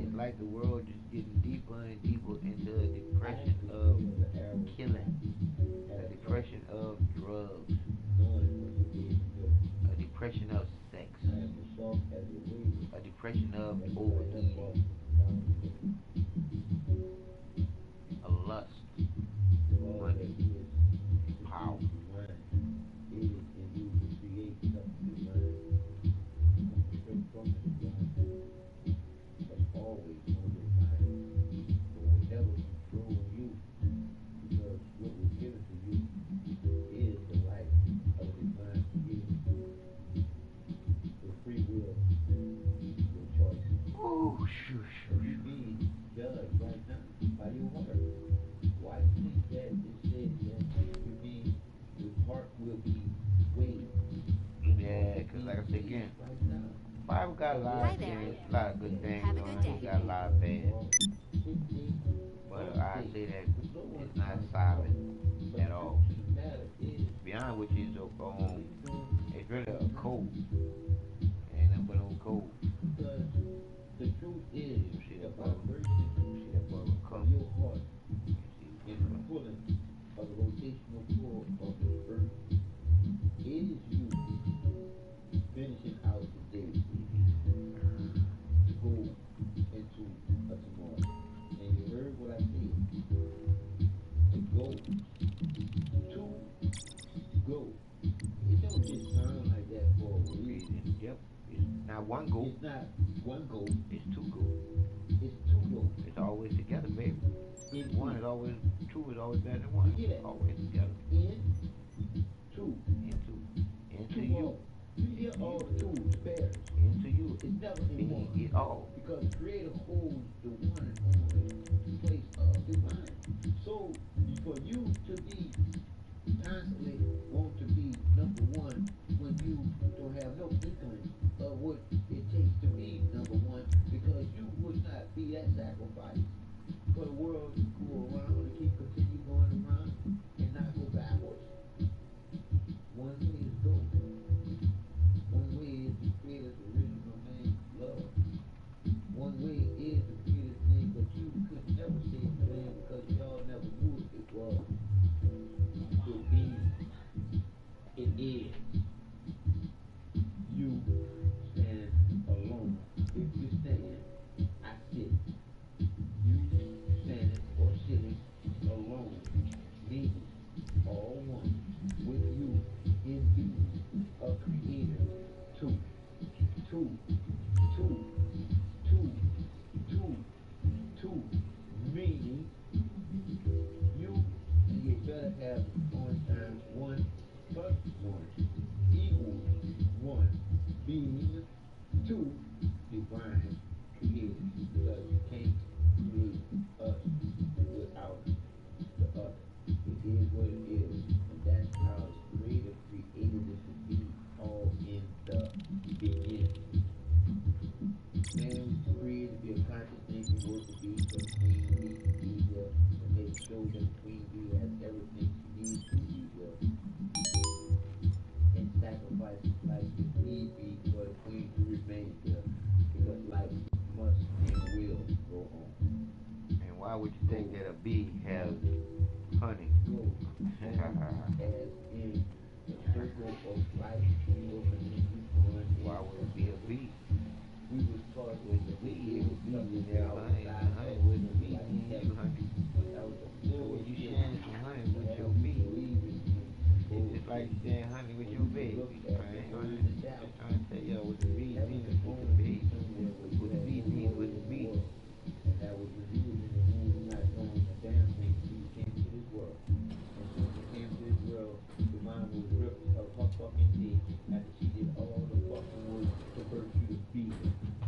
It's like the world just getting deeper and deeper into a depression of killing, a depression of drugs, a depression of sex, a depression of overeating, a lust, money, power. Always on your mind, but whatever controls you, because what was given to you is the life of divine being, the free will, your choice. Oh, sure. You're being judged right now by your heart. Why do you think that it says that your heart will be weighed? Yeah, because like I said again, Bible got a lot of things, a lot of good things on it. It got a lot of bad. But I say that it's not solid at all. Beyond which is it's really a code. Ain't nothing but no code. The truth is, You see that brother? You see that brother come? your heart in the pulling of the rotational pull of the earth is you finishing out the day to go into a tomorrow. And you heard what I said. To go. It don't just sound like that for a reason. Yep. It's not one goal. It's not one goal. It's two goals. It's two goals. It's always together, baby. It's One is always, two is always better than one. Yeah. Always together. In two. Into Two you. more. You hear all the tools, bears. Into you. It's never in one. It all. Because the Creator holds the one and only place of divine. So, for you to be constantly want to be number one when you don't have no inkling of what it takes to be number one, because you would not be that sacrifice for the world to go around and continue going around and not go backwards. One way is go. One way is the Creator's original name, love. One way is the Creator's name, but you could never say the name because y'all never knew it was. It be. It is. You stand alone. If you stand, I sit. You standing or sitting alone, meaning all one with you in being a creator. Two, meaning you better have on times 1 plus 1 equals 1 being 2 divine created, because you can't create us without the other. It is what it is, and that's how the Creator created it to be all in the beginning. Man was created to be a conscious thinking work to be for the queen bee to be there and make sure that the queen bee has everything she needs to be there. And sacrifice life if need be for the queen to remain there, because life must and will go on. And why would you think that a bee has honey? Go as in the circle of life will continue on. Why would it be a bee? We was taught with the bee, it was Bee nothing is there, honey. outside Honey of wouldn't be like you, honey. that was the So what you saying shorty at the trying old to, just trying to tell y'all what the bees mean, what the bees, what the bees mean, what the bees. And that was when he was in the movie not knowing a damn thing. He came to this world. And since he came to this world, the mom was ripped of her fucking dick after she did all the fucking work to birth you to be.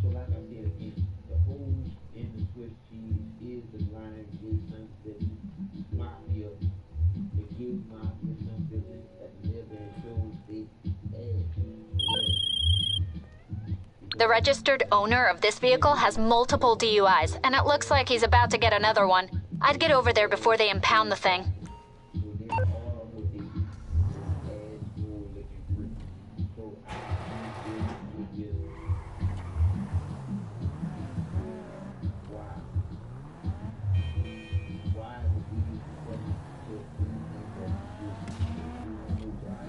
So like I said again, the holes in the Swiss cheese is the line gay sensitivity mafia, the gay mafia sensitivity that live and shows they ass. The registered owner of this vehicle has multiple DUIs, and it looks like he's about to get another one. I'd get over there before they impound the thing. So they are what they do. Asshole looking freak. So I think this was just wow. Why would we use the question to anything that you know why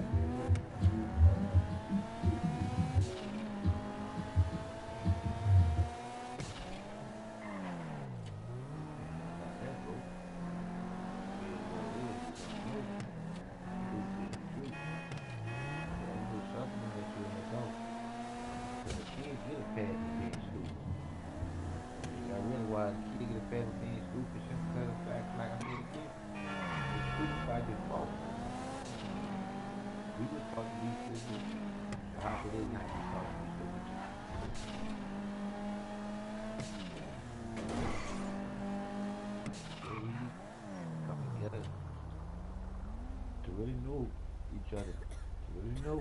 We just supposed to be stupid. How could it not be supposed to be stupid? So we come together to really know each other, to really know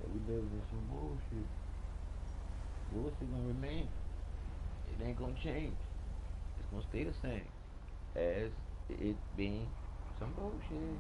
that we live in some bullshit. Bullshit gonna remain. It ain't gonna change. It's gonna stay the same as it being some bullshit.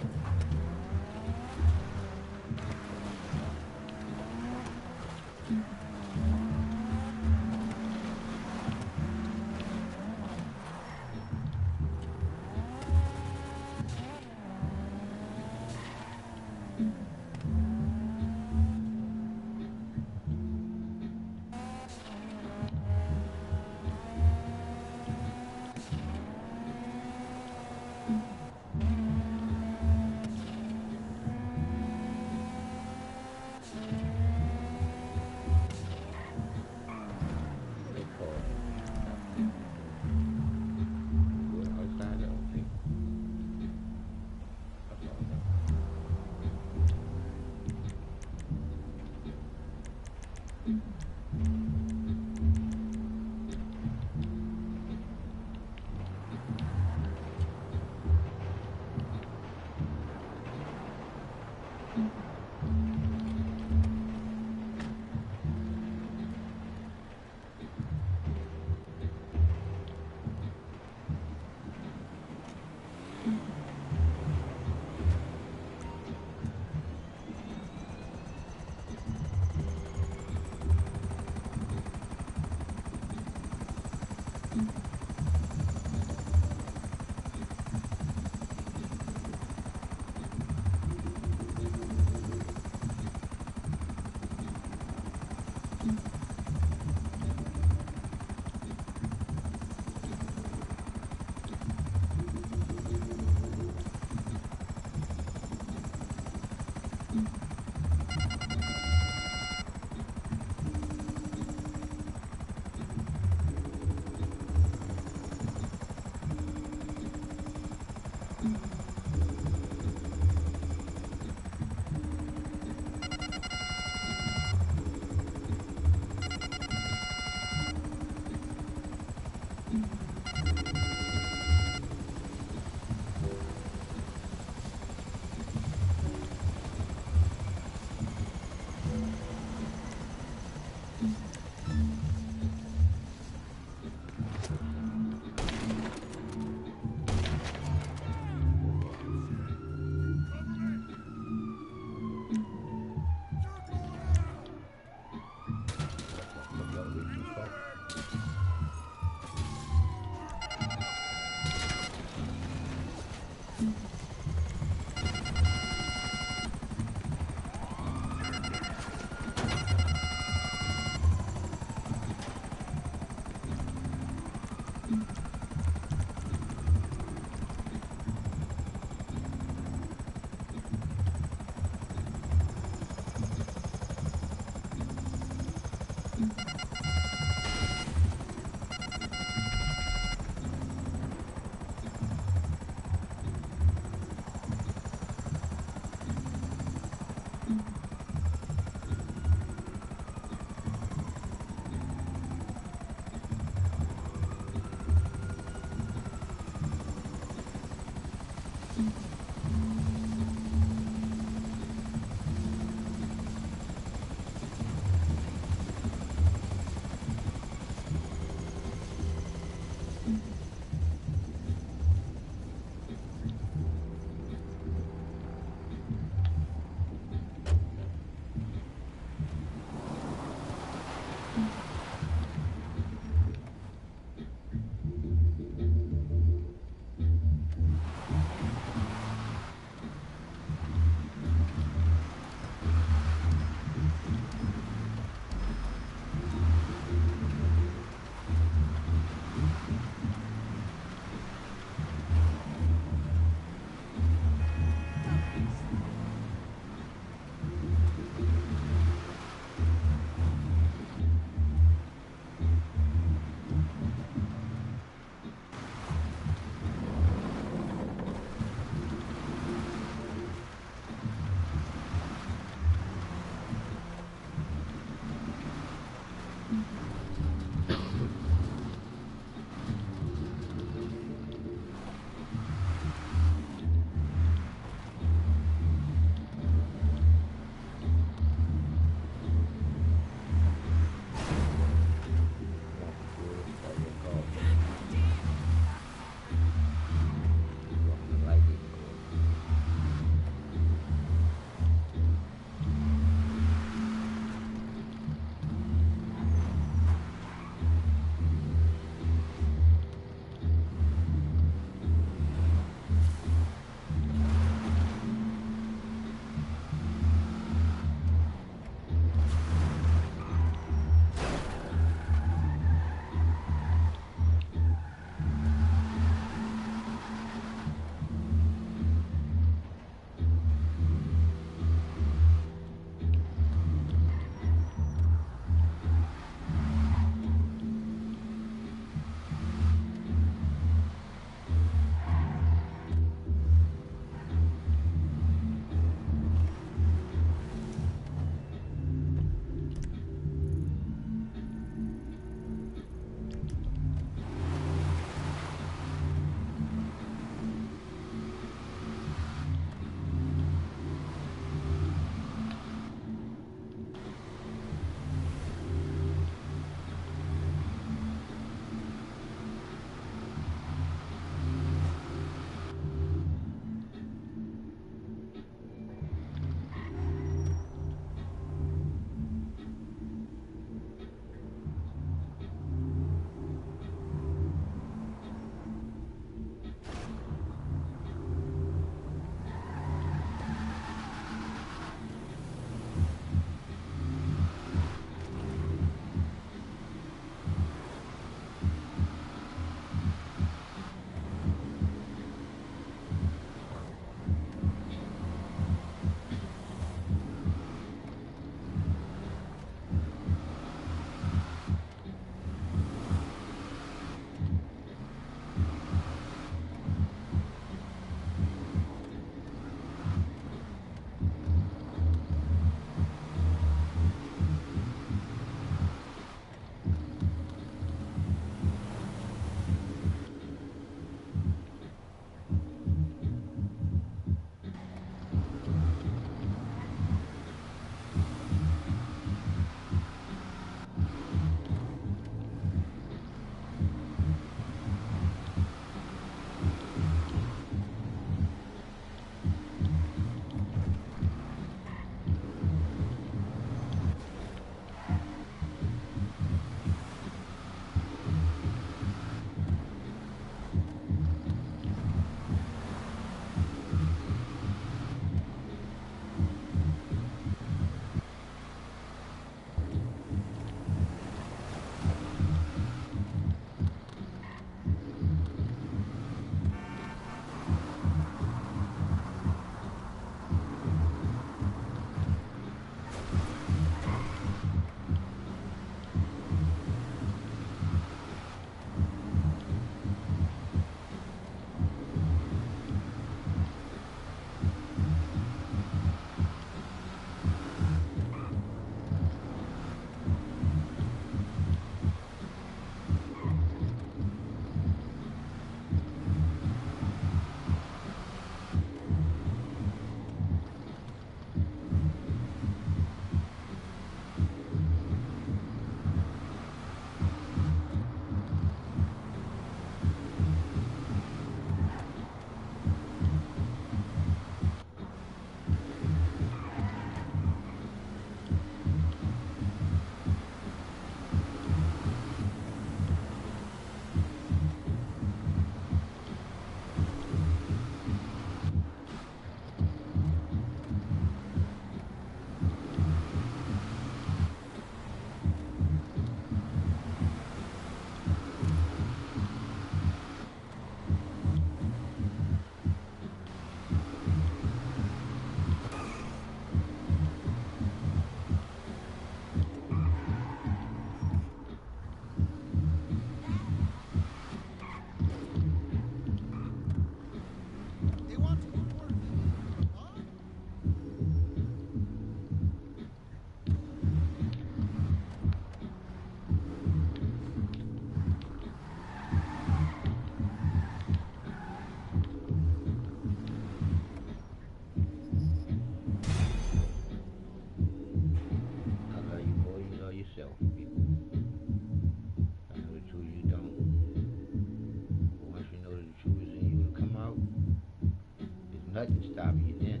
nothing stopping you then.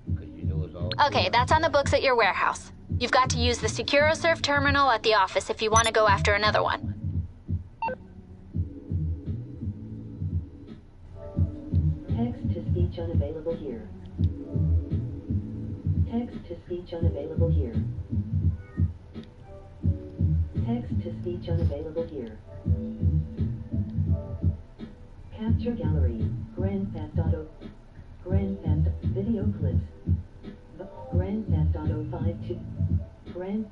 Because you know it's all Okay, chaos. that's on the books at your warehouse. You've got to use the SecuroSurf terminal at the office if you want to go after another one. Text-to-speech unavailable here. Text-to-speech unavailable here. Text-to-speech unavailable here. Capture gallery. Grand Theft Auto. Grand Theft Video clips. Grand Theft Auto 52. Grand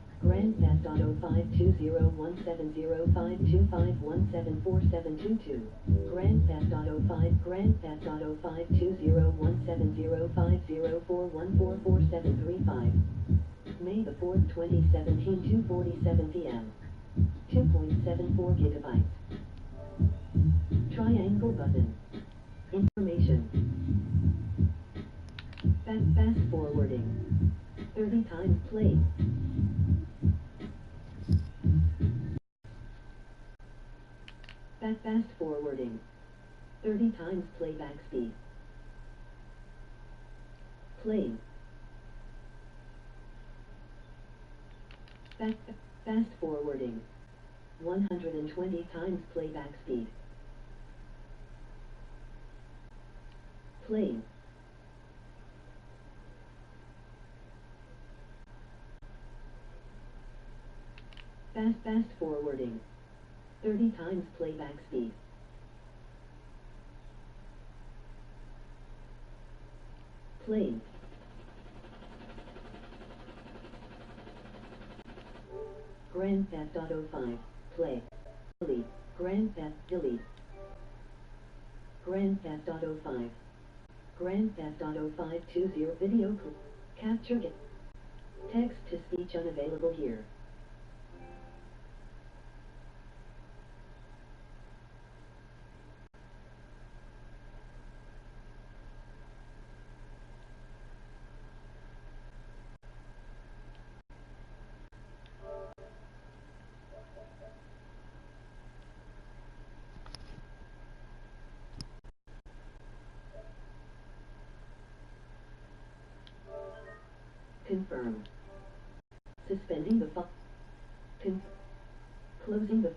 Theft Auto 520170525174722. Grand Theft Auto 5. Grand Theft Auto 520170504144735. May the 4th, 2017, 2:47 p.m. 2.74 gigabytes. Triangle button. Information. Fast forwarding. 30 times play. Fast forwarding. 30 times playback speed. Play. Fast forwarding. 120 times playback speed. Play. Fast forwarding. 30 times playback speed. Play. Grand Theft Auto 5. Play. Delete. Grand Theft. Delete. Grand Theft Auto 5. Grand Theft Auto 520 video clip. Capture it. Text to speech unavailable here. Confirm. Suspending the closing the